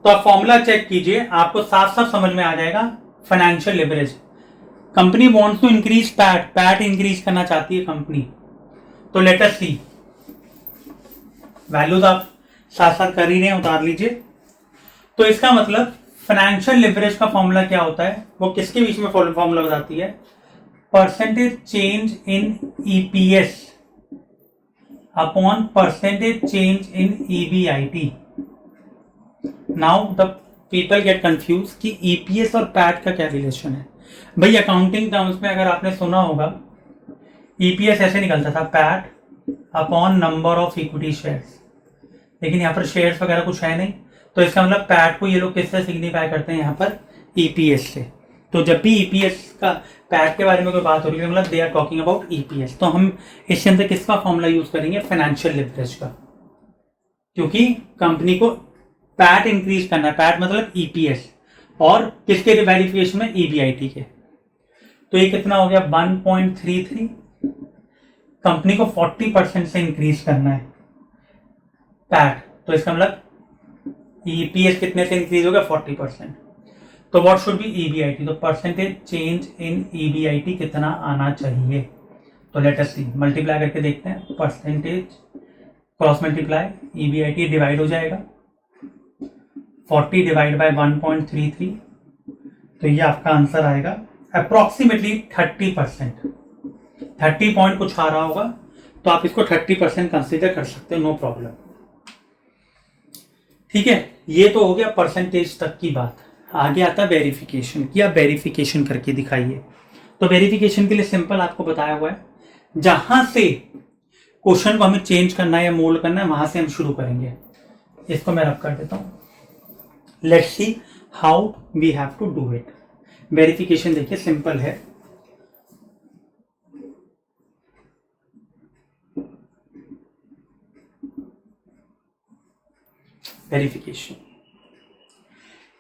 तो आप फॉर्मूला चेक कीजिए, आपको साफ साफ समझ में आ जाएगा। Financial leverage, company wants to increase PAT increase करना चाहती है कंपनी, तो लेट अस सी, वैल्यूज आप साथ साथ कर ही रहे हैं, उतार लीजिए। तो इसका मतलब फाइनेंशियल लिवरेज का फॉर्मूला क्या होता है, वो किसके बीच में फॉर्मूला बताती है, percentage change in EPS upon percentage change in EBIT. Now the people get confuse कि ईपीएस और पैट का क्या रिलेशन है। भाई अकाउंटिंग टर्म्स में अगर आपने सुना होगा, ईपीएस ऐसे निकलता था, PAT upon number of equity shares, लेकिन यहाँ पर शेयर्स वगैरह कुछ है नहीं, तो इसका मतलब पैट को ये लोग किससे सिग्निफाई करते हैं यहाँ पर, ईपीएस से। तो जब भी ईपीएस का पैट के बारे में कोई बात हो रही है मतलब they are talking about EPS, तो हम इसके अंदर किसका फॉर्मूला यूज करेंगे, फाइनेंशियल लिवरेज का, क्योंकि कंपनी को पैट इंक्रीज करना है, पैट मतलब ईपीएस, और किसके वेरिफिकेशन में, ईबीआईटी के। तो ये कितना हो गया 1.33, कंपनी को 40% से इंक्रीज करना है पैट, तो इसका मतलब ईपीएस कितने से इंक्रीज होगा, 40%। तो व्हाट शुड बी ईबीआईटी, तो परसेंटेज चेंज इन ईबीआईटी कितना आना चाहिए। तो लेट अस सी, मल्टीप्लाई करके देखते हैं, percentage cross multiply, EBIT divide हो जाएगा, 40 डिवाइड बाय 1.33, तो ये आपका आंसर आएगा अप्रोक्सीमेटली 30%, 30 पॉइंट कुछ आ रहा होगा, तो आप इसको 30% कंसिडर कर सकते हो, नो प्रॉब्लम। ठीक है, ये तो हो गया परसेंटेज तक की बात। आगे आता है वेरिफिकेशन की, आप वेरिफिकेशन करके दिखाइए। तो वेरिफिकेशन के लिए सिंपल आपको बताया हुआ है, जहां से क्वेश्चन को हमें चेंज करना है या मोल्ड करना है वहां से हम शुरू करेंगे। इसको मैं रब कर देता हूं, let's see how we have to do it. Verification देखिए सिंपल है, वेरिफिकेशन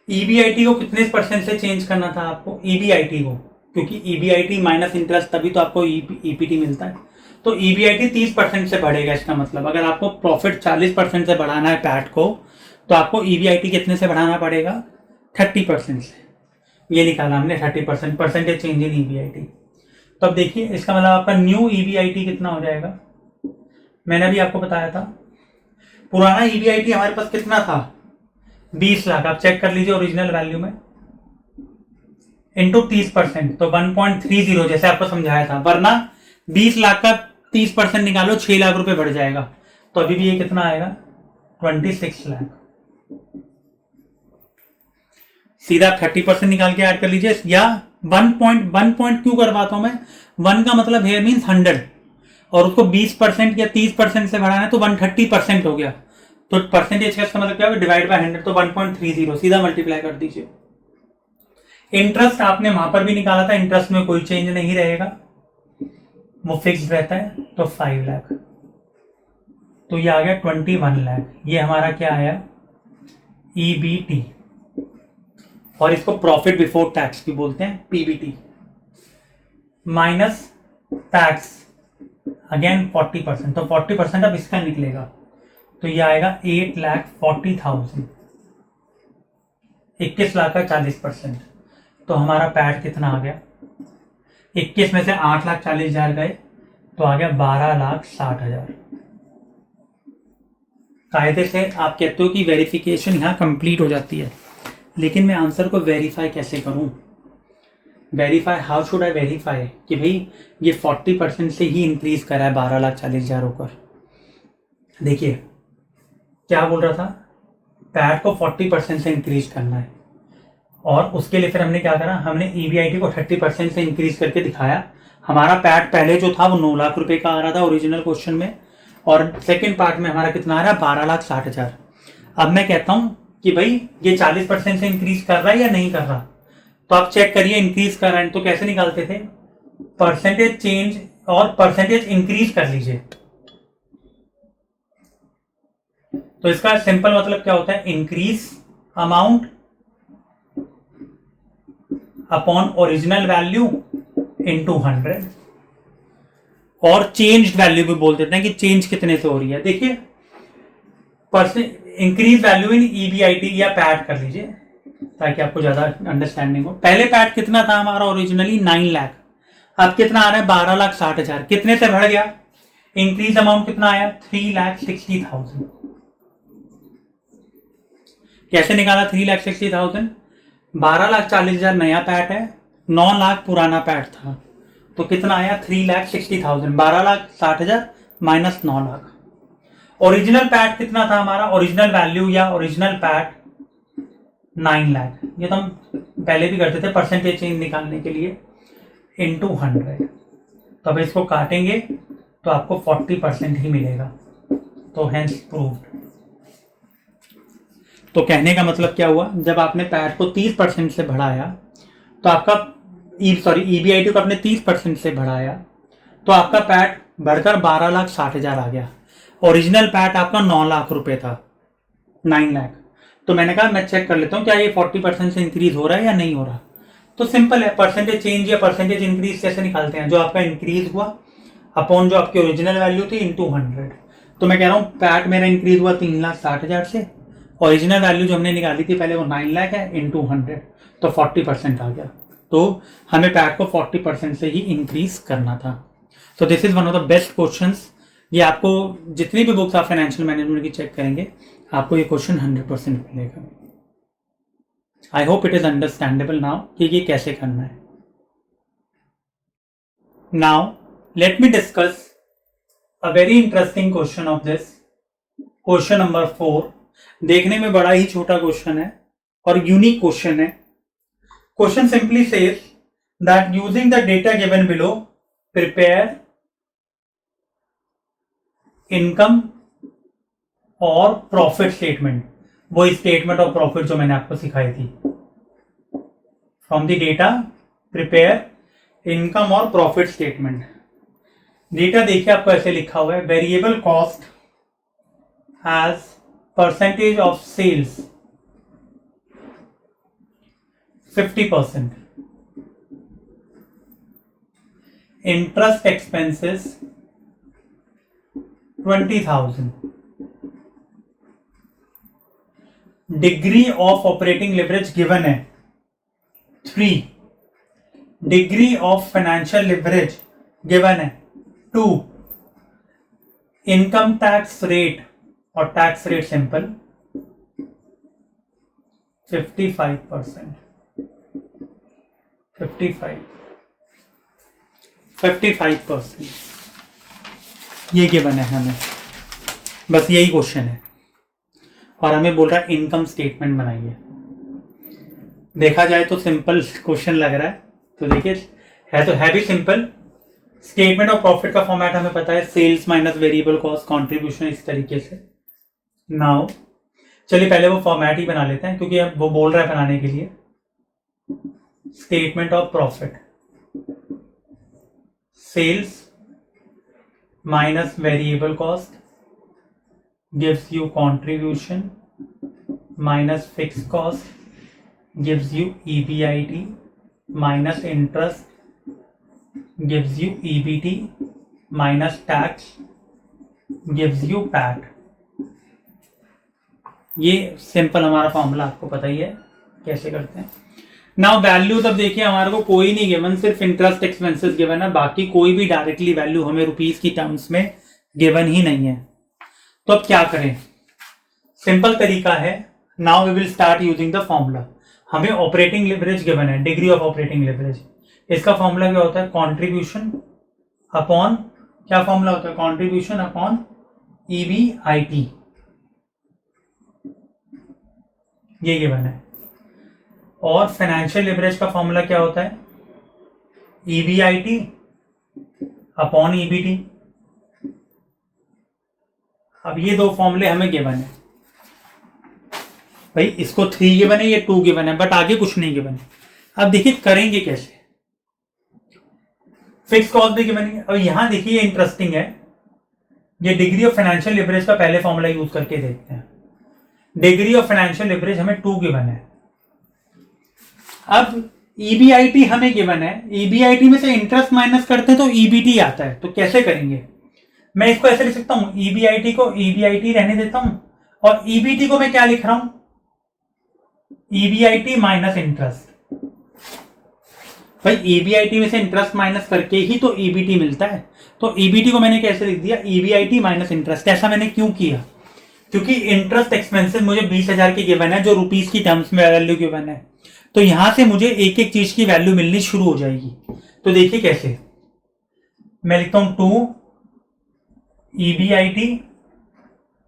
ईबीआईटी को कितने परसेंट से चेंज करना था आपको, ईबीआईटी को, क्योंकि ईबीआईटी माइनस इंटरेस्ट तभी तो आपको ईपीटी मिलता है, तो ईबीआईटी 30% से बढ़ेगा। इसका मतलब अगर आपको प्रॉफिट 40% से बढ़ाना है पैट को, तो आपको ईबीआईटी कितने से बढ़ाना पड़ेगा, 30% से। ये निकाला हमने 30%, परसेंटेज चेंज इन ईबीआईटी। तो अब देखिए इसका मतलब आपका न्यू ईबीआईटी कितना हो जाएगा, मैंने अभी आपको बताया था पुराना ईबीआईटी हमारे पास कितना था, 20 लाख, आप चेक कर लीजिए ओरिजिनल वैल्यू में, इंटू 30%, तो 1.30 जैसे आपको समझाया था, वरना 20 लाख का 30% निकालो 6 लाख रुपए बढ़ जाएगा, तो अभी भी ये कितना आएगा 26 लाख। सीधा 30% निकाल के ऐड कर लीजिए, या 1 क्यों करवाता हूं मैं, 1 का मतलब हेयर मीन्स 100, और उसको 20% या 30% से बढ़ाना है तो 130% हो गया, तो परसेंटेज का मतलब क्या होगा, डिवाइड बाय 100, तो 1.30, सीधा मल्टीप्लाई कर दीजिए। इंटरेस्ट आपने वहां पर भी निकाला था, इंटरेस्ट में कोई चेंज नहीं रहेगा, वो फिक्स रहता है, तो 5 लाख, तो ये आ गया 21 लाख। ये हमारा क्या आया, ईबीटी, और इसको प्रॉफिट बिफोर टैक्स भी बोलते हैं, पीबीटी, माइनस टैक्स अगेन 40%, तो 40% अब इसका निकलेगा, तो ये आएगा 8,40,000, 21 लाख का 40%, तो हमारा पैट कितना आ गया, 21 में से 8,40,000 गए, तो आ गया 12,60,000। कायदे से आप कहते हो कि वेरिफिकेशन यहाँ कंप्लीट हो जाती है, लेकिन मैं आंसर को वेरीफाई कैसे करूं, verify, how should I verify कि भाई ये 40% से ही इंक्रीज करा है 12,40,000 ऊपर। देखिए क्या बोल रहा था, पैट को 40% से इंक्रीज करना है, और उसके लिए फिर हमने क्या करा, हमने ईबीआईटी को 30% से इंक्रीज करके दिखाया। हमारा पैट पहले जो था वो 9 लाख रुपए का आ रहा था ओरिजिनल क्वेश्चन में, और सेकेंड पार्ट में हमारा कितना आ रहा है, 12,60,000। अब मैं कहता हूं कि भाई ये 40% से इंक्रीज कर रहा है या नहीं कर रहा, तो आप चेक करिए इंक्रीज कर रहा है, तो कैसे निकालते थे, परसेंटेज चेंज और परसेंटेज इंक्रीज कर लीजिए। तो इसका सिंपल मतलब क्या होता है, increase amount upon original value into 100, और चेंज वैल्यू भी बोल देते हैं कि चेंज कितने से हो रही है। देखिए इंक्रीज वैल्यू इन ईबीआईटी या पैट कर लीजिए ताकि आपको ज्यादा अंडरस्टैंडिंग हो। पहले पैट कितना था हमारा ओरिजिनली 9 लाख, अब कितना आ रहा है 12,60,000, कितने से बढ़ गया, इंक्रीज अमाउंट कितना आया 3,60,000। कैसे निकाला 3,60,000, 12,40,000 नया पैट है, 9 लाख पुराना पैट था, तो कितना आया 3,60,000, 12,60,000 माइनस 9 लाख। ओरिजिनल पैट कितना था हमारा, ओरिजिनल वैल्यू या ओरिजिनल पैट 9 लाख, ये तो हम पहले भी करते थे परसेंटेज चेंज निकालने के लिए, इंटू 100। तो अब इसको काटेंगे तो आपको 40% ही मिलेगा, तो हेंस प्रूव्ड। तो कहने का मतलब क्या हुआ, जब आपने पैट को 30% से बढ़ाया तो आपका ईबीआईटी को आपने 30% से बढ़ाया तो आपका पैट बढ़कर 12,60,000 आ गया। ओरिजिनल पैट आपका 9 लाख रुपए था, 9 लाख। तो मैंने कहा मैं चेक कर लेता हूँ क्या ये 40% से इंक्रीज हो रहा है या नहीं हो रहा। तो सिंपल है, परसेंटेज चेंज या परसेंटेज इंक्रीज कैसे निकालते हैं, जो आपका इंक्रीज हुआ अपॉन जो आपकी ओरिजिनल वैल्यू थी इंटू 100। तो मैं कह रहा हूँ पैट मेरा इंक्रीज हुआ 3,60,000 से, ओरिजिनल वैल्यू जो हमने निकाली थी पहले वो 9 लाख है, इंटू 100, तो 40% आ गया। तो हमें पैट को 40% से ही इंक्रीज करना था। सो this is one of the best questions. ये आपको जितनी भी बुक्स आप फाइनेंशियल मैनेजमेंट की चेक करेंगे आपको ये क्वेश्चन 100% मिलेगा। I hope it is understandable now कि ये कैसे करना है। Now let me discuss a very interesting question of this, question number 4। देखने में बड़ा ही छोटा क्वेश्चन है और यूनिक क्वेश्चन है। Question simply says that using the data given below prepare income और प्रॉफिट स्टेटमेंट, वो स्टेटमेंट ऑफ प्रॉफिट जो मैंने आपको सिखाई थी। From the data prepare income और प्रॉफिट स्टेटमेंट। डेटा देखिए आपको ऐसे लिखा हुआ है, variable cost as percentage of sales 50%, interest expenses 20,000, degree of operating leverage given है 3, degree of financial leverage given है 2, इनकम टैक्स रेट और टैक्स रेट सिंपल 55%, 55% ये गिवन है हमें, बस यही क्वेश्चन है। और हमें बोल रहा है इनकम स्टेटमेंट बनाइए। देखा जाए तो सिंपल क्वेश्चन लग रहा है, तो देखिए है भी सिंपल। स्टेटमेंट ऑफ प्रॉफिट का फॉर्मेट हमें पता है, sales minus variable cost contribution, इस तरीके से। नाउ चलिए पहले वो फॉर्मेट ही बना लेते हैं क्योंकि अब वो बोल रहा है बनाने के लिए। Statement of profit, sales minus variable cost gives you contribution minus fixed cost gives you EBIT minus interest gives you EBT minus tax gives you PAT। ये सिंपल हमारा फॉर्मूला आपको पता ही है कैसे करते हैं। नाउ वैल्यू तब देखिए हमारे को कोई नहीं गिवन, सिर्फ इंटरेस्ट एक्सपेंसेस गिवन है, बाकी कोई भी डायरेक्टली वैल्यू हमें रुपीस की टर्म्स में गिवन ही नहीं है। तो अब क्या करें, सिंपल तरीका है। Now we will start using the formula. हमें ऑपरेटिंग लिवरेज गिवन है, डिग्री ऑफ ऑपरेटिंग लिवरेज। इसका फॉर्मूला क्या होता है, कॉन्ट्रीब्यूशन अपॉन, क्या फॉर्मूला होता है, कॉन्ट्रीब्यूशन अपॉन EBIT, ये गिवन है। और फाइनेंशियल लिवरेज का फॉर्मूला क्या होता है, EBIT अपॉन EBT। अब ये दो फॉर्मूले हमें गिवन है भाई, इसको 3 गिवन है, ये 2 गिवन है, बट आगे कुछ नहीं गिवन है। अब देखिए करेंगे कैसे, फिक्स कॉस्ट भी गिवन है। और यहां देखिए इंटरेस्टिंग है, ये डिग्री ऑफ फाइनेंशियल लिवरेज का पहले फॉर्मूला यूज करके देखते हैं। डिग्री ऑफ फाइनेंशियल लिवरेज हमें 2 गिवन है। अब EBIT हमें गिवन है, EBIT में से इंटरेस्ट माइनस करते हैं तो EBT आता है। तो कैसे करेंगे, मैं इसको ऐसे लिख सकता हूं, EBIT को EBIT रहने देता हूं और EBT को मैं क्या लिख रहा हूं, EBIT माइनस इंटरेस्ट। भाई EBIT में से इंटरेस्ट माइनस करके ही तो EBT मिलता है। तो EBT को मैंने कैसे लिख दिया, EBIT माइनस इंटरेस्ट। ऐसा मैंने क्यों किया, क्योंकि इंटरेस्ट एक्सपेंसेस मुझे 20,000 की गिवन है, जो रुपीस की टर्म्स में वैल्यू गिवन है। तो यहां से मुझे एक एक चीज की वैल्यू मिलनी शुरू हो जाएगी। तो देखिए कैसे, मैं लिखता हूं 2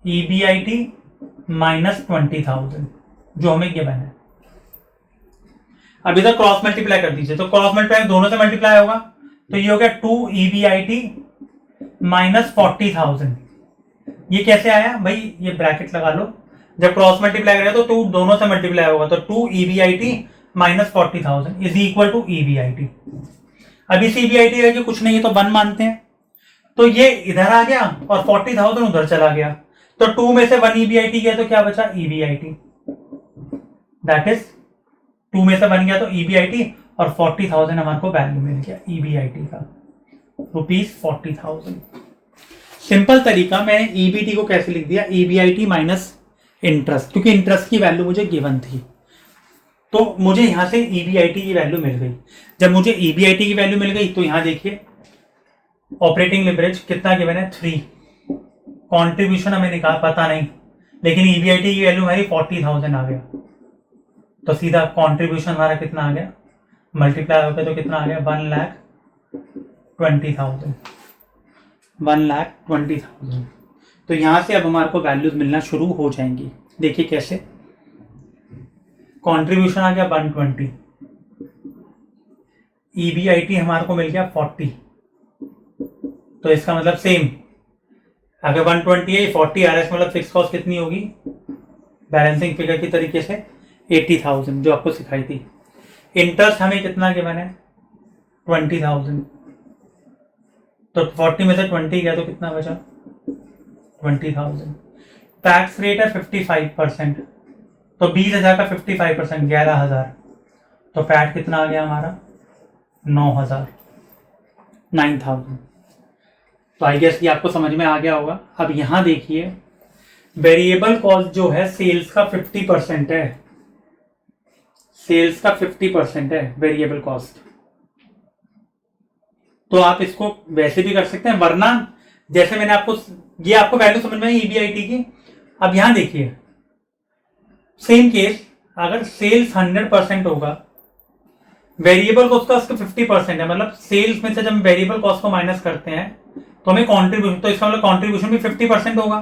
EBIT माइनस 20,000 जो हमें गिवन है। अब इधर क्रॉस मल्टीप्लाई कर दीजिए, तो क्रॉस मल्टीप्लाई दोनों से मल्टीप्लाई होगा, तो ये हो गया 2 EBIT माइनस 40,000। ये कैसे आया भाई, ये ब्रैकेट लगा लो, जब क्रॉस मल्टीप्लाई करेगा तो 2 दोनों से मल्टीप्लाई होगा, तो 2 EBIT minus 40,000 is equal to EBIT। अब इस EBIT का कुछ नहीं है तो 1 मानते हैं, तो ये इधर आ गया और 40,000 उधर चला गया, तो 2 में से 1 EBIT गया तो क्या बचा EBIT, दैट इज 2 में से 1 गया तो EBIT और 40,000 हमारे को वैल्यू मिल गया EBIT का, ₹40,000। सिंपल तरीका, मैंने EBT को कैसे लिख दिया, EBIT माइनस इंटरेस्ट, क्योंकि इंटरेस्ट की वैल्यू मुझे गिवन थी, तो मुझे यहां से EBIT की वैल्यू मिल गई। जब मुझे EBIT की वैल्यू मिल गई तो यहां देखिए ऑपरेटिंग लिवरेज कितना गिवन है 3, कंट्रीब्यूशन हमें निकाल पता नहीं, लेकिन EBIT की वैल्यू हमारी 40,000 आ गया, तो सीधा कंट्रीब्यूशन हमारा कितना आ गया, मल्टीप्लाई हो गया तो कितना आ गया 1,20,000, 1,20,000। तो यहां से अब हमारे को वैल्यूज मिलना शुरू हो जाएंगी। देखिए कैसे, कंट्रीब्यूशन आ गया 120, EBIT हमारे को मिल गया 40, तो इसका मतलब सेम, अगर 120 है 40 आ रहा है, इसका मतलब फिक्स कॉस्ट कितनी होगी, बैलेंसिंग फिगर की तरीके से 80,000 जो आपको सिखाई थी। इंटरेस्ट हमें कितना गिवन है 20,000, तो 40 में से 20 गया तो कितना बचा 20,000। टैक्स रेट है 55%, तो 20,000 का 55% 11,000, तो पैट कितना आ गया हमारा 9,000, 9,000। तो आई गेस ये आपको समझ में आ गया होगा। अब यहां देखिए वेरिएबल कॉस्ट जो है सेल्स का 50% है, सेल्स का 50% है वेरिएबल कॉस्ट, तो आप इसको वैसे भी कर सकते हैं, वरना जैसे मैंने आपको, ये आपको वैल्यू समझ में आई EBIT की। अब यहां देखिए सेम केस, अगर सेल्स 100% होगा, वेरिएबल कॉस्ट का उसका 50% है, मतलब सेल्स में से जब वेरिएबल कॉस्ट को माइनस करते हैं तो हमें कॉन्ट्रीब्यूशन, तो इसका मतलब कॉन्ट्रीब्यूशन भी 50% होगा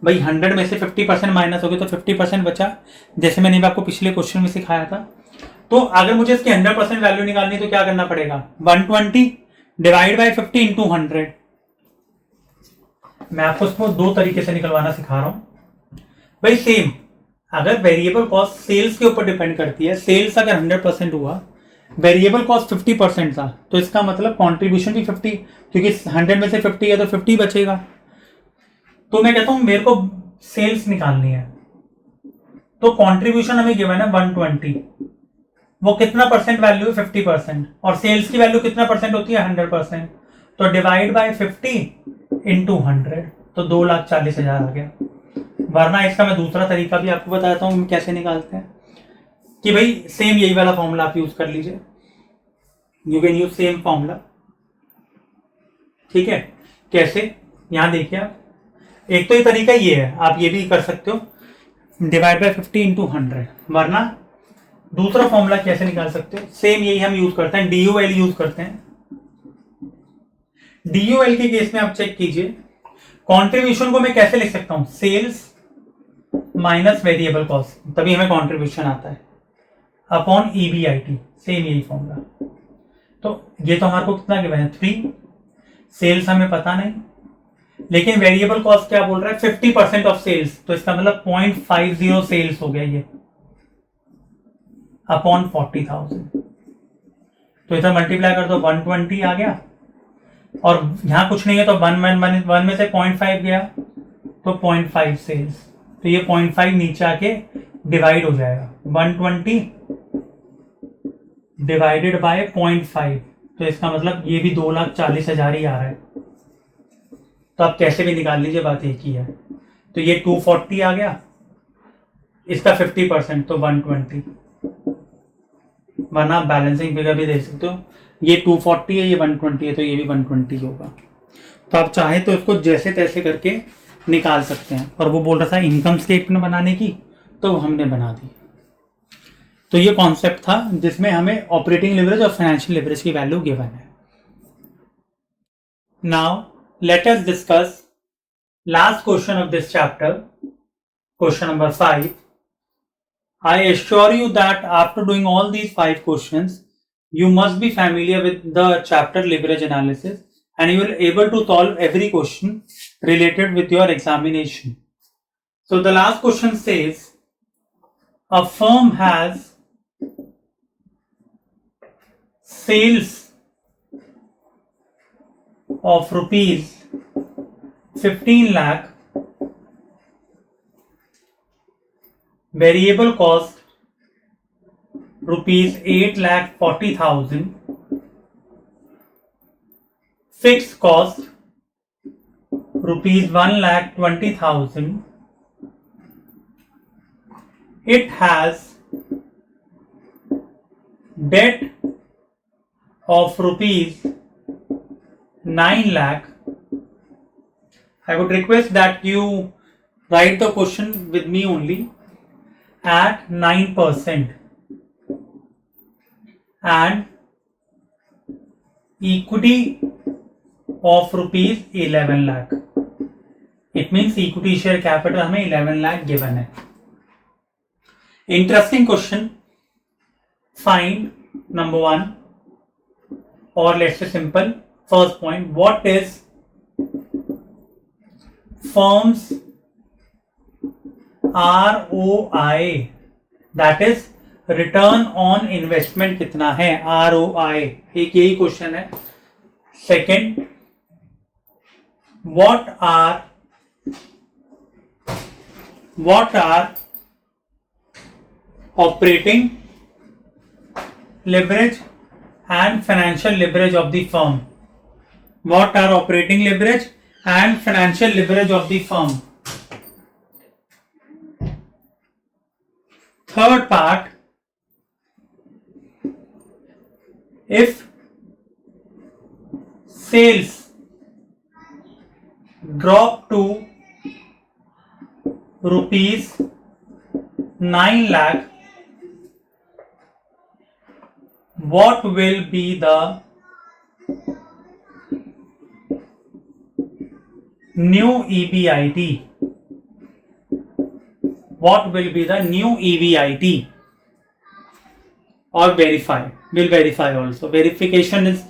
भाई, 100 में से 50% माइनस हो गया तो 50% बचा, जैसे मैंने आपको पिछले क्वेश्चन में सिखाया था। तो अगर मुझे इसकी 100% वैल्यू निकालनी है तो क्या करना पड़ेगा, 120 डिवाइड बाई 50 इंटू 100। मैं आपको इसको दो तरीके से निकलवाना सिखा रहा हूं भाई। सेम, अगर वेरिएबल कॉस्ट सेल्स के ऊपर डिपेंड करती है, सेल्स अगर 100% हुआ, वेरिएबल कॉस्ट 50% था, तो इसका मतलब कॉन्ट्रीब्यूशन भी 50, क्योंकि 100 में से 50 है तो 50 बचेगा। तो मैं कहता हूं मेरे को सेल्स निकालनी है, तो कॉन्ट्रीब्यूशन हमें गिवन है 120, वो कितना परसेंट वैल्यू है 50%, और सेल्स की वैल्यू कितना परसेंट होती है 100%, तो डिवाइड बाय 50 इंटू 100, तो 2,40,000 आ गया। वरना इसका मैं दूसरा तरीका भी आपको बताता हूं कैसे निकालते हैं, कि भाई सेम यही वाला फॉर्मूला आप यूज कर लीजिए, you can use same formula, ठीक है। कैसे, यहां देखिए आप, एक तो ये तरीका ये है, आप ये भी कर सकते हो डिवाइड बाय 50 इंटू 100, वरना दूसरा फॉर्मूला कैसे निकाल सकते हो, सेम यही हम यूज करते हैं, DUL यूज करते हैं। DUL के केस में आप चेक कीजिए, कंट्रीब्यूशन को मैं कैसे लिख सकता हूं, सेल्स माइनस वेरिएबल कॉस्ट, तभी हमें कंट्रीब्यूशन आता है, अपॉन EBIT, सेम यही फॉर्मूला। तो ये तो हमारे को कितना गिवन है 3, सेल्स हमें पता नहीं, लेकिन वेरिएबल कॉस्ट क्या बोल रहा है 50% ऑफ सेल्स, तो इसका मतलब 0.50 सेल्स हो गया ये, अपॉन 40,000, तो इधर मल्टीप्लाई कर दो 120 आ गया, और यहां कुछ नहीं है तो 1 में से 0.5 गया तो 0.5 सेल्स, तो ये 0.5 नीचे आके डिवाइड हो जाएगा, 120 डिवाइडेड बाय 0.5, तो इसका मतलब ये भी 2,40,000 ही आ रहा है। तो आप कैसे भी निकाल लीजिए, बात एक ही है। तो ये 240 आ गया, इसका 50% तो 120, वरना आप बैलेंसिंग फिगर भी देख सकते हो, ये 240 है, ये 120 है, तो ये भी 120 होगा। तो आप चाहे तो इसको जैसे तैसे करके निकाल सकते हैं। और वो बोल रहा था इनकम स्टेटमेंट बनाने की, तो हमने बना दी। तो ये कॉन्सेप्ट था जिसमें हमें ऑपरेटिंग लिवरेज और फाइनेंशियल लिवरेज की वैल्यू गिवन है। Now let us discuss last question of this chapter, question number 5। I assure you that after doing all these 5 questions, you must be familiar with the chapter leverage analysis and you will be able to solve every question related with your examination. So the last question says, a firm has sales of rupees 15 lakh, variable cost rupees 8,40,000, fixed cost rupees 1,20,000. It has debt of rupees 9 lakh. I would request that you write the question with me only at 9% and equity of rupees 11 lakh. It means equity share capital हमें 11 lakh given है. Interesting question. Find number 1, or let's say simple. First point, what is firm's ROI? That is return on investment कितना है, ROI. एक यही question है. Second, what are operating leverage and financial leverage of the firm? What are operating leverage and financial leverage of the firm? Third part, if sales drop to rupees 9 lakh, what will be the new EBIT? What will be the new EBIT? Or verify. Will verify also. Verification is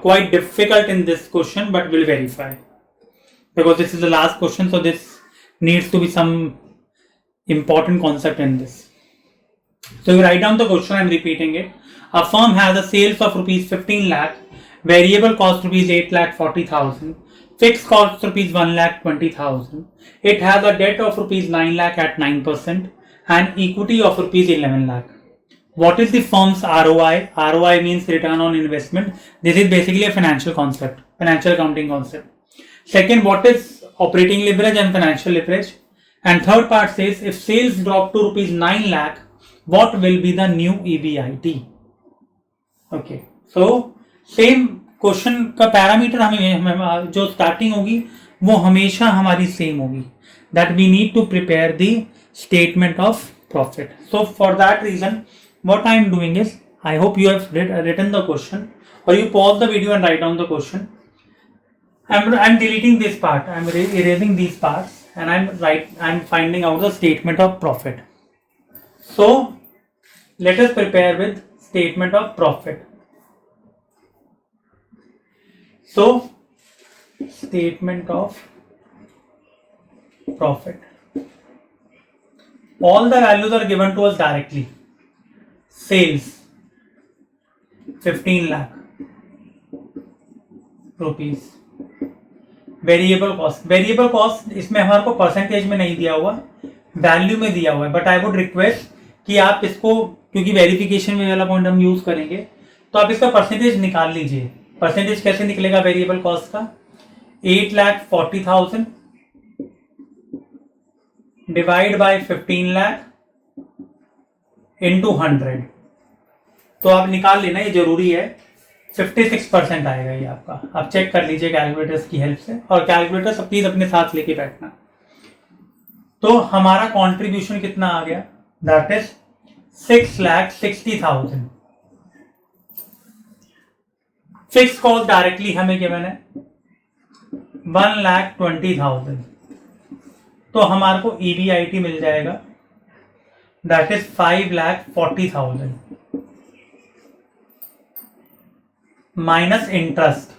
quite difficult in this question, but will verify. Because this is the last question, so this needs to be some important concept in this. So you write down the question, I am repeating it. A firm has a sales of rupees 15 lakh, variable cost rupees 8,40,000, fixed cost rupees 1,20,000. It has a debt of rupees 9 lakh at 9% and equity of rupees 11 lakh. What is the firm's ROI? ROI means return on investment. This is basically a financial concept, financial accounting concept. Second, what is operating leverage and financial leverage? And third part says, if sales drop to rupees 9 lakh, what will be the new EBIT? Okay, so same question का parameter हमें जो starting होगी वो हमेशा हमारी same होगी. That we need to prepare the statement of profit. So for that reason what I am doing is, I hope you have written the question, or you pause the video and write down the question. I'm deleting this part, I'm erasing these parts, and I'm finding out the statement of profit. So let us prepare with statement of profit. So statement of profit, all the values are given to us directly. Sales 15 lakh rupees. Variable cost इसमें हमारे को percentage में नहीं दिया हुआ, value में दिया हुआ है. बट आई वुड रिक्वेस्ट कि आप इसको, क्योंकि वेरिफिकेशन में वाला पॉइंट हम यूज करेंगे, तो आप इसका परसेंटेज निकाल लीजिए. परसेंटेज कैसे निकलेगा वेरिएबल कॉस्ट का? 8,40,000 डिवाइड बाय 15 लाख इंटू 100. तो आप निकाल लेना, ये जरूरी है. 56% आएगा ये आपका. आप चेक कर लीजिए कैलकुलेटर्स की हेल्प से, और कैलकुलेटर प्लीज अपने साथ लेके बैठना. तो हमारा कंट्रीब्यूशन कितना आ गया? That is 6,60,000. Fix cost directly हमें गिवन है 1,20,000. तो हमारे को EBIT मिल जाएगा दैट इज 5,40,000 माइनस इंटरेस्ट।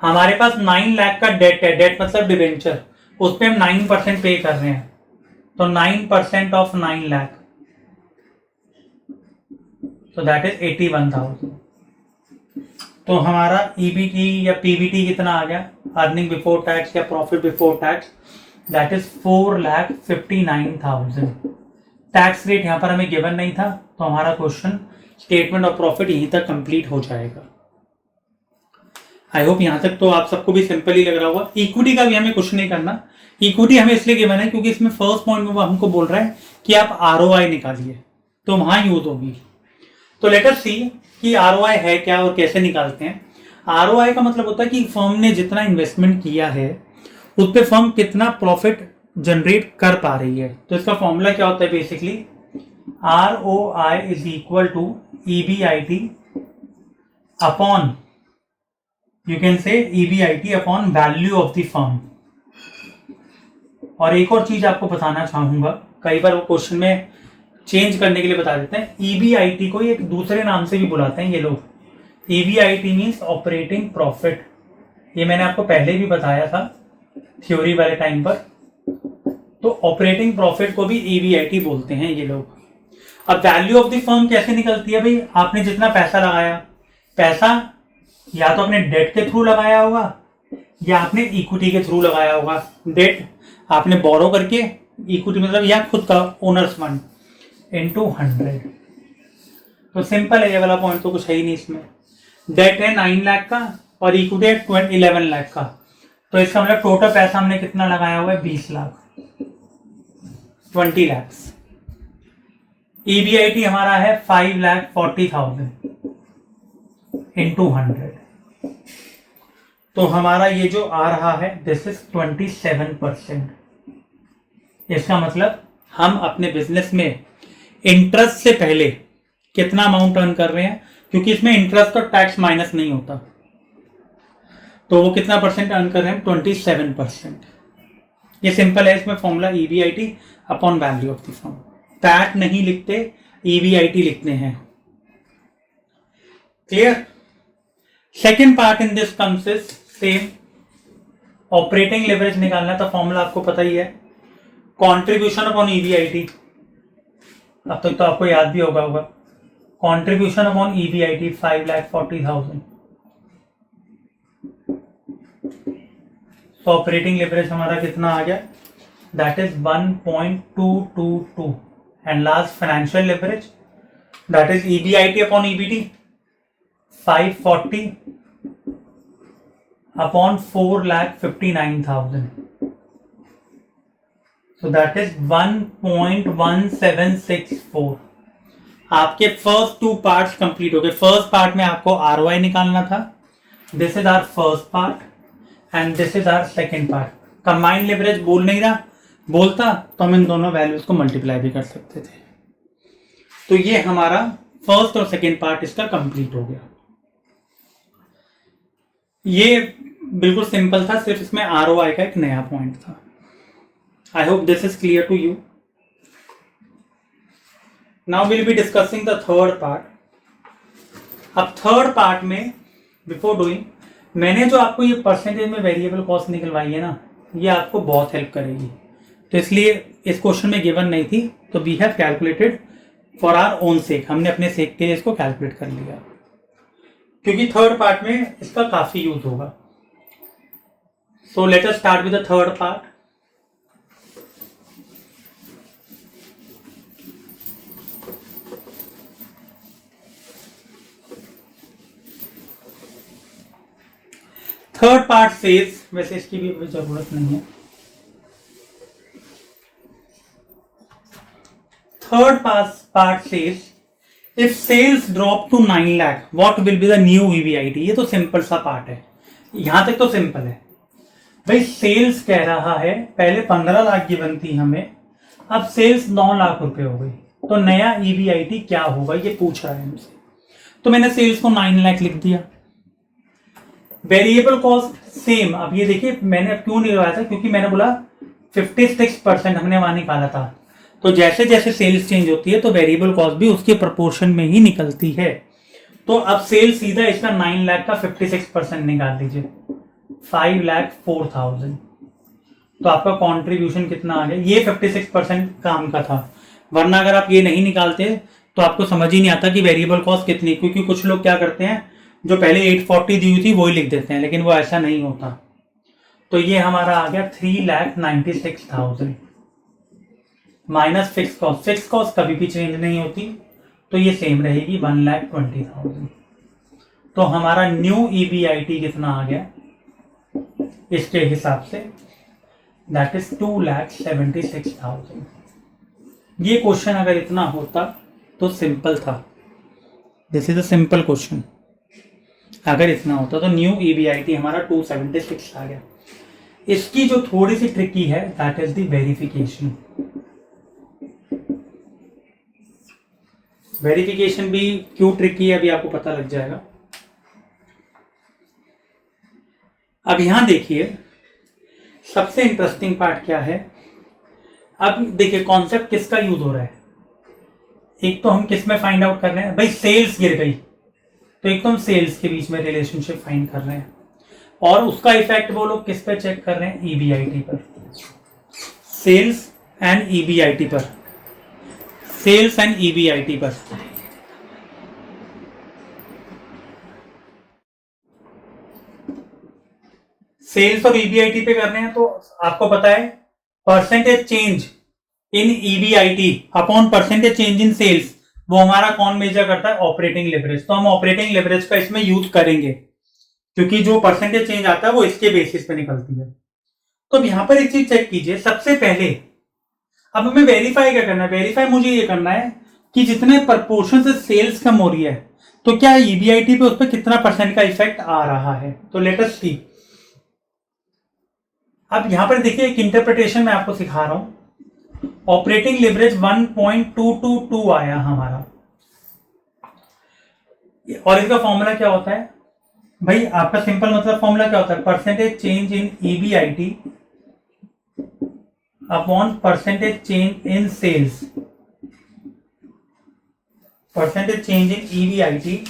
हमारे पास 9 लाख का डेट है, डेट मतलब डिवेंचर, उस पर हम 9% पे कर रहे हैं, तो 9% ऑफ 9 लाख, तो दैट इज 81,000। तो हमारा ईबीटी या पीबीटी कितना आ गया, अर्निंग बिफोर टैक्स या profit before tax, that is 4,59,000। Tax rate यहाँ पर हमें गिवन नहीं था, तो हमारा क्वेश्चन स्टेटमेंट ऑफ प्रॉफिट यहीं तक कंप्लीट हो जाएगा। आई होप यहाँ तक तो आप सबको भी सिंपल ही लग रहा होगा। इक्विटी का भी हमें कुछ नहीं करना, इक्विटी हमें इसलिए गिवन है क्योंकि इसमें फर्स्ट पॉइंट में वो हमको बोल रहा है कि आप आरओआई निकालिए, तो वहां यूज होगी। तो लेट अस सी कि आरओआई है क्या और कैसे निकालते हैं। आरओआई का मतलब होता है कि फर्म ने जितना इन्वेस्टमेंट किया है उस पर फर्म कितना प्रॉफिट जनरेट कर पा रही है। तो इसका फॉर्मूला क्या होता है, basically ROI is equal to EBIT upon, you can say EBIT upon value of the firm. और एक और चीज आपको बताना चाहूंगा, कई बार वो क्वेश्चन में चेंज करने के लिए बता देते हैं, EBIT को एक दूसरे नाम से भी बुलाते हैं ये लोग। EBIT मीन्स ऑपरेटिंग प्रॉफिट, ये मैंने आपको पहले भी बताया था थ्योरी वाले टाइम पर। तो ऑपरेटिंग प्रॉफिट को भी EBIT बोलते हैं ये लोग। अब वैल्यू ऑफ द फर्म कैसे निकलती है भाई, आपने जितना पैसा लगाया, पैसा या तो अपने डेट के थ्रू लगाया होगा या आपने इक्विटी के थ्रू लगाया होगा। डेट आपने बोरो करके, इक्विटी मतलब या खुद का ओनर्स फंड, इनटू 100। तो सिंपल है ये वाला पॉइंट, तो कुछ है ही नहीं इसमें। डेट है 9 लाख का और इक्विटी है 11 लाख का, तो इसका मतलब टोटल पैसा हमने कितना लगाया हुआ है, 20 लाख, 20 लाख। EBIT हमारा है 5,40,000 इंटू 100, तो हमारा ये जो आ रहा है दिस इज 27%। इसका मतलब हम अपने बिजनेस में इंटरेस्ट से पहले कितना अमाउंट अर्न कर रहे हैं, क्योंकि इसमें इंटरेस्ट और टैक्स माइनस नहीं होता, तो वो कितना परसेंट अर्न कर रहे हैं, 27%। ये सिंपल है, इसमें formula EBIT upon value of the firm. टैट नहीं लिखते, EBIT लिखते हैं। Clear. Second part in this consist same, operating leverage निकालना, तो फॉर्मूला आपको पता ही है, कॉन्ट्रीब्यूशन अपॉन EBIT। अब तक तो आपको याद भी होगा कॉन्ट्रीब्यूशन अपॉन EBIT 5,40,000। तो ऑपरेटिंग लेवरेज हमारा कितना आ गया, that is 1.222। And last financial leverage, that is EBIT upon EBT 540 upon 4,59,000, so that is 1.1764। आपके फर्स्ट 2 पार्ट्स कंप्लीट हो गए। फर्स्ट पार्ट में आपको ROI निकालना था, this is our first part and this is our second part. Combined leverage बोल नहीं रहा, बोलता तो हम इन दोनों वैल्यूज को मल्टीप्लाई भी कर सकते थे। तो ये हमारा फर्स्ट और सेकेंड पार्ट इसका कंप्लीट हो गया। ये बिल्कुल सिंपल था, सिर्फ इसमें ROI का एक नया पॉइंट था। I hope this is clear to you. Now will be discussing the third part. अब थर्ड पार्ट में बिफोर डूइंग, मैंने जो आपको ये परसेंटेज में वेरिएबल कॉस्ट निकलवाई है ना, ये आपको बहुत हेल्प करेगी। तो इसलिए इस क्वेश्चन में गिवन नहीं थी, तो we have calculated for our own sake, हमने अपने सेक के लिए इसको कैलकुलेट कर लिया, क्योंकि थर्ड पार्ट में इसका काफी यूज होगा। So let us start with the third part. Third part says, वैसे इसकी भी कोई जरूरत नहीं है। Third part says if sales drop to 9 lakh what will be the new EBIT। ये तो सिंपल सा पार्ट है, यहां तक तो सिंपल है भाई। सेल्स कह रहा है पहले 15 लाख की बनती हमें, अब सेल्स 9 लाख रुपए हो गई, तो नया EBIT क्या होगा ये पूछ रहा है हमसे। तो मैंने सेल्स को 9 लाख लिख दिया। Variable cost same. अब ये देखिए मैंने क्यों नहीं लगाया था, क्योंकि मैंने बोला 56% हमने वहां निकाला था, तो जैसे जैसे सेल्स चेंज होती है तो वेरिएबल कॉस्ट भी उसके प्रोपोर्शन में ही निकलती है। तो अब सेल्स सीधा इसका 9 लाख का 56% निकाल दीजिए, 5,04,000। तो आपका कंट्रीब्यूशन कितना आ गया, ये 56% काम का था, वरना अगर आप ये नहीं निकालते तो आपको समझ ही नहीं आता कि वेरिएबल कॉस्ट कितनी, क्योंकि कुछ लोग क्या करते हैं जो पहले 840 दी हुई थी वही लिख देते हैं, लेकिन वो ऐसा नहीं होता। तो ये हमारा आ गया 3,96,000 minus fix cost. Fix cost कभी भी चेंज नहीं होती, तो ये सेम रहेगी 1,20,000। तो हमारा न्यू ईबीआईटी कितना आ गया इसके हिसाब से, दैट इज 2,76,000। ये क्वेश्चन अगर इतना होता तो सिंपल था, this is a simple question. अगर इतना होता तो न्यू ईबीआईटी हमारा 276 आ गया। इसकी जो थोड़ी सी ट्रिकी है that is the verification. Verification भी क्यों ट्रिकी है अभी आपको पता लग जाएगा। अब यहां देखिए सबसे इंटरेस्टिंग पार्ट क्या है। अब देखिए कॉन्सेप्ट किसका यूज हो रहा है। एक तो हम किस में फाइंड आउट कर रहे हैं, भाई सेल्स गिर गई तो एक तो हम सेल्स के बीच में रिलेशनशिप फाइंड कर रहे हैं, और उसका इफेक्ट वो लोग किस पे चेक कर रहे हैं, ईबीआईटी पर, सेल्स एंड ईबीआईटी पर, सेल्स एंड ईबीआईटी पर। सेल्स और ईबीआईटी पे कर रहे हैं तो आपको पता है percentage change in EBIT upon percentage change in sales, वो हमारा कौन मेजर करता है, ऑपरेटिंग लेवरेज। तो हम ऑपरेटिंग लेवरेज का इसमें यूज करेंगे, क्योंकि जो परसेंटेज चेंज आता है वो इसके बेसिस पे निकलती है। तो अब यहां पर एक चीज चेक कीजिए सबसे पहले। अब हमें वेरीफाई क्या करना है, वेरीफाई मुझे ये करना है कि जितने प्रपोर्शन से सेल्स कम हो रही है तो क्या ईबीआईटी पे उस पर कितना परसेंट का इफेक्ट आ रहा है। तो लेट अस सी। अब यहां पर देखिए एक इंटरप्रिटेशन मैं आपको सिखा रहा हूं। ऑपरेटिंग लिवरेज 1.222 आया हमारा, और इसका फॉर्मूला क्या होता है भाई, आपका सिंपल मतलब फॉर्मूला क्या होता है, percentage change in EBIT upon percentage change in sales, percentage change in EBIT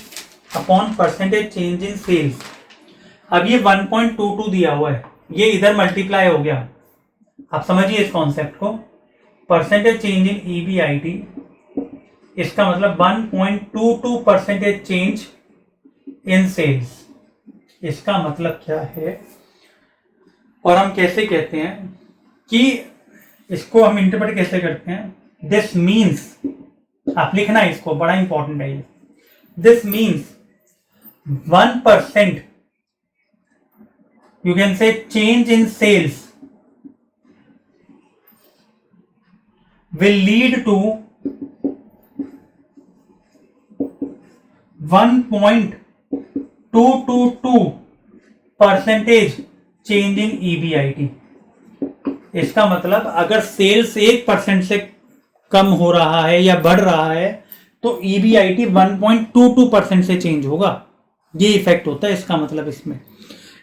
upon percentage change in sales. अब ये 1.22 दिया हुआ है, ये इधर मल्टीप्लाई हो गया। आप समझिए इस कॉन्सेप्ट को, परसेंटेज चेंज इन ईबीआईटी, इसका मतलब 1.22 परसेंटेज चेंज इन सेल्स। इसका मतलब क्या है, और हम कैसे कहते हैं कि इसको हम इंटरप्रेट कैसे करते हैं, दिस मीन्स, आप लिखना है इसको, बड़ा इंपॉर्टेंट है ये, this means 1% you can say change in sales will lead to 1.222 percentage change in EBIT. इसका मतलब अगर सेल्स 1% से कम हो रहा है या बढ़ रहा है तो ईबीआईटी 1.22% से चेंज होगा। ये इफेक्ट होता है इसका मतलब इसमें।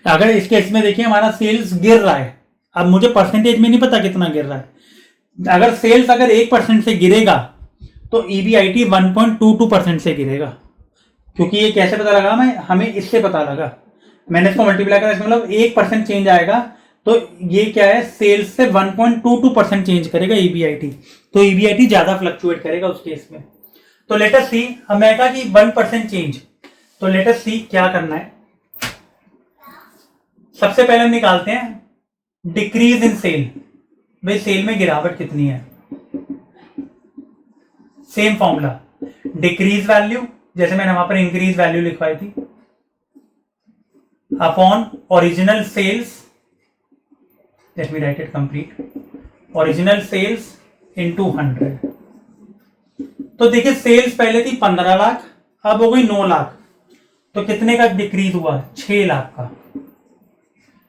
अगर इस केस में देखिए हमारा सेल्स गिर रहा है, अब मुझे परसेंटेज में नहीं पता कितना गिर रहा है, अगर सेल्स अगर 1% से गिरेगा तो ईबीआईटी 1.22% से गिरेगा। क्योंकि ये कैसे पता लगा, मैं हमें इससे पता लगा, मैंने इसको मल्टीप्लाई करा, इसका मतलब 1% चेंज आएगा तो ये क्या है, सेल्स से 1.22% चेंज करेगा ईबीआईटी, तो ईबीआईटी ज्यादा फ्लक्चुएट करेगा उस केस में। तो लेट अस सी, अब मैं कहा कि 1% चेंज, तो लेट अस सी क्या करना है। सबसे पहले हम निकालते हैं डिक्रीज इन सेल, भाई सेल में गिरावट कितनी है। सेम फॉर्मूला, डिक्रीज वैल्यू, जैसे मैंने वहां पर इंक्रीज वैल्यू लिखवाई थी, upon original sales, let me write it complete, original sales into 100। तो देखिए सेल्स पहले थी 15 लाख, अब हो गई 9 लाख, तो कितने का डिक्रीज हुआ, 6 लाख का।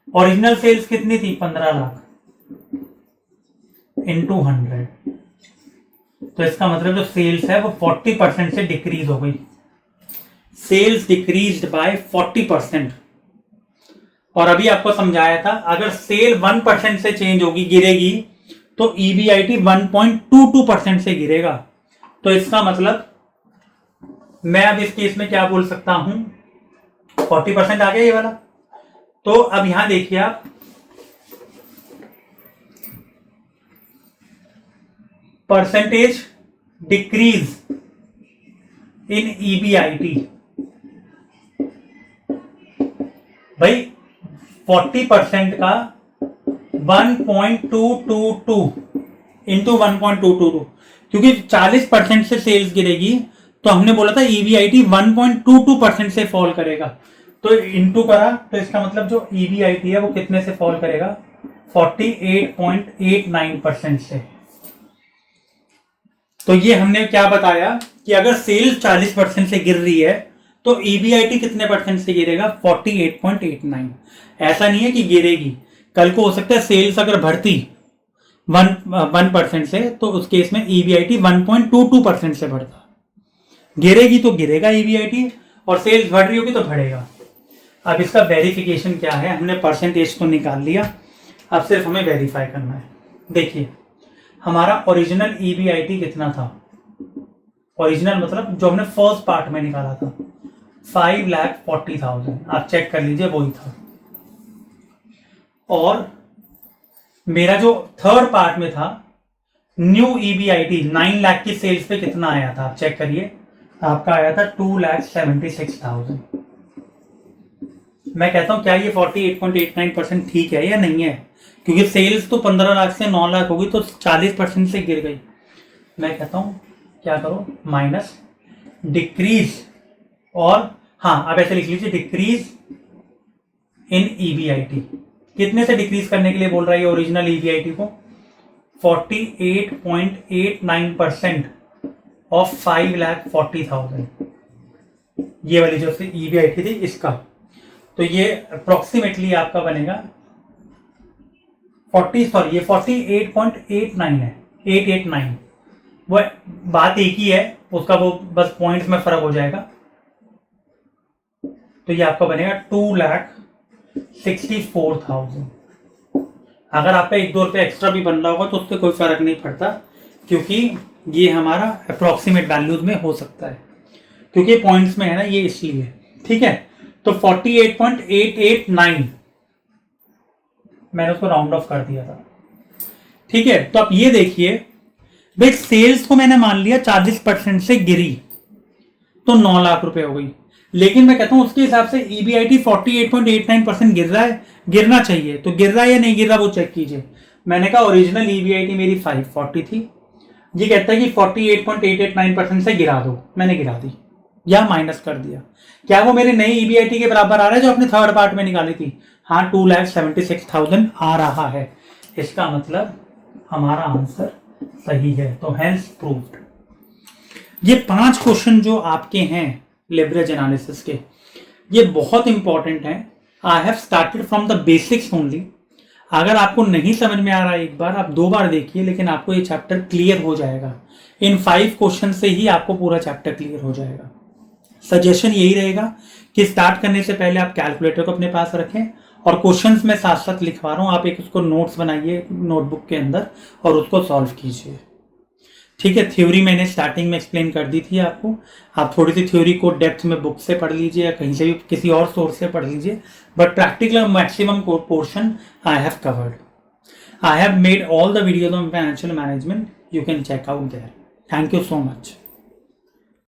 ओरिजिनल सेल्स कितनी थी, 15 लाख इनटू 100, तो इसका मतलब जो सेल्स है वो 40% से डिक्रीज हो गई। Sales decreased by 40%। और अभी आपको समझाया था अगर सेल 1% से चेंज होगी, गिरेगी, तो EBIT 1.22% से गिरेगा। तो इसका मतलब मैं अब इस केस में क्या बोल सकता हूं, 40% आ गया ये वाला। तो अब यहां देखिए आप, परसेंटेज डिक्रीज इन EBIT, भाई 40% का 1.222 इंटू 1.222, क्योंकि 40% से सेल्स गिरेगी तो हमने बोला था EBIT 1.22% से फॉल करेगा, तो इंटू करा तो इसका मतलब जो EBIT है वो कितने से फॉल करेगा, 48.89% से। तो ये हमने क्या बताया कि अगर सेल्स 40% से गिर रही है तो EBIT कितने परसेंट से गिरेगा, 48.89। ऐसा नहीं है कि गिरेगी, कल को हो सकता है सेल्स अगर बढ़ती 1% से तो उस केस में EBIT 1.22% से बढ़ता। गिरेगी तो गिरेगा EBIT, और सेल्स बढ़ रही होगी तो बढ़ेगा। अब इसका वेरिफिकेशन क्या है, हमने परसेंटेज तो निकाल लिया, अब सिर्फ हमें वेरीफाई करना है। देखिए हमारा ओरिजिनल EBIT कितना था, ओरिजिनल मतलब जो हमने फर्स्ट पार्ट में निकाला था 5,40,000, आप चेक कर लीजिए वही था। और मेरा जो थर्ड पार्ट में था न्यू EBIT 9 लाख की सेल्स पे कितना आया था, आप चेक करिए, आपका आया था 2,76,000। मैं कहता हूं क्या ये 48.89% ठीक है या नहीं है, क्योंकि सेल्स तो 15 लाख से 9 लाख होगी तो 40% से गिर गई। मैं कहता हूं क्या करो, माइनस डिक्रीज, और हाँ अब ऐसे लिख लीजिए डिक्रीज इन EBIT। कितने से डिक्रीज करने के लिए बोल रहा है ओरिजिनल EBIT को, 48.89% ऑफ 5,40,000, ये वाली जो EBIT थी इसका। तो ये अप्रोक्सीमेटली आपका बनेगा 48.89 है, 889। वो बात एक ही है, उसका वो बस पॉइंट्स में फर्क हो जाएगा। तो ये आपका बनेगा 2,64,000। अगर आपका 1-2 रुपये एक्स्ट्रा भी बन रहा होगा तो उससे कोई फर्क नहीं पड़ता, क्योंकि ये हमारा अप्रोक्सीमेट वैल्यूज में हो सकता है, क्योंकि पॉइंट्स में है ना ये, इसलिए। ठीक है, तो 48.889 मैंने उसको राउंड ऑफ कर दिया था। ठीक है, तो आप ये देखिए भाई, सेल्स को मैंने मान लिया 40% से गिरी तो 9 लाख रुपए हो गई, लेकिन मैं कहता हूं उसके हिसाब से EBIT 48.89% गिर रहा है, गिरना चाहिए, तो गिर रहा है या नहीं गिर रहा वो चेक कीजिए। मैंने कहा ओरिजिनल EBIT मेरी 540 थी, ये कहता है कि 48.889% से गिरा दो, मैंने गिरा दी या माइनस कर दिया। क्या वो मेरे नई EBIT के बराबर आ रहा है जो अपने थर्ड पार्ट में निकाली थी, हाँ 2,76,000 आ रहा है। इसका मतलब हमारा आंसर सही है, तो हेंस प्रूव्ड। ये 5 क्वेश्चन जो आपके हैं लेवरेज एनालिसिस के, ये बहुत इंपॉर्टेंट हैं। I have started from the basics only. अगर आपको नहीं समझ में आ रहा है एक बार, आप 2 बार देखिए, लेकिन आपको ये चैप्टर क्लियर हो जाएगा। इन 5 क्वेश्चन से ही आपको पूरा चैप्टर क्लियर हो जाएगा। सजेशन यही रहेगा कि स्टार्ट करने से पहले आप कैलकुलेटर को अपने पास रखें, और क्वेश्चंस में साथ साथ लिखवा रहा हूं, आप एक उसको नोट्स बनाइए नोटबुक के अंदर और उसको सॉल्व कीजिए। ठीक है, थ्योरी मैंने स्टार्टिंग में एक्सप्लेन कर दी थी आपको, आप थोड़ी सी थ्योरी को डेप्थ में बुक से पढ़ लीजिए या कहीं से भी किसी और सोर्स से पढ़ लीजिए, but practical maximum portion I have covered. I have made all the videos on financial management. You can check out there. Thank you so much.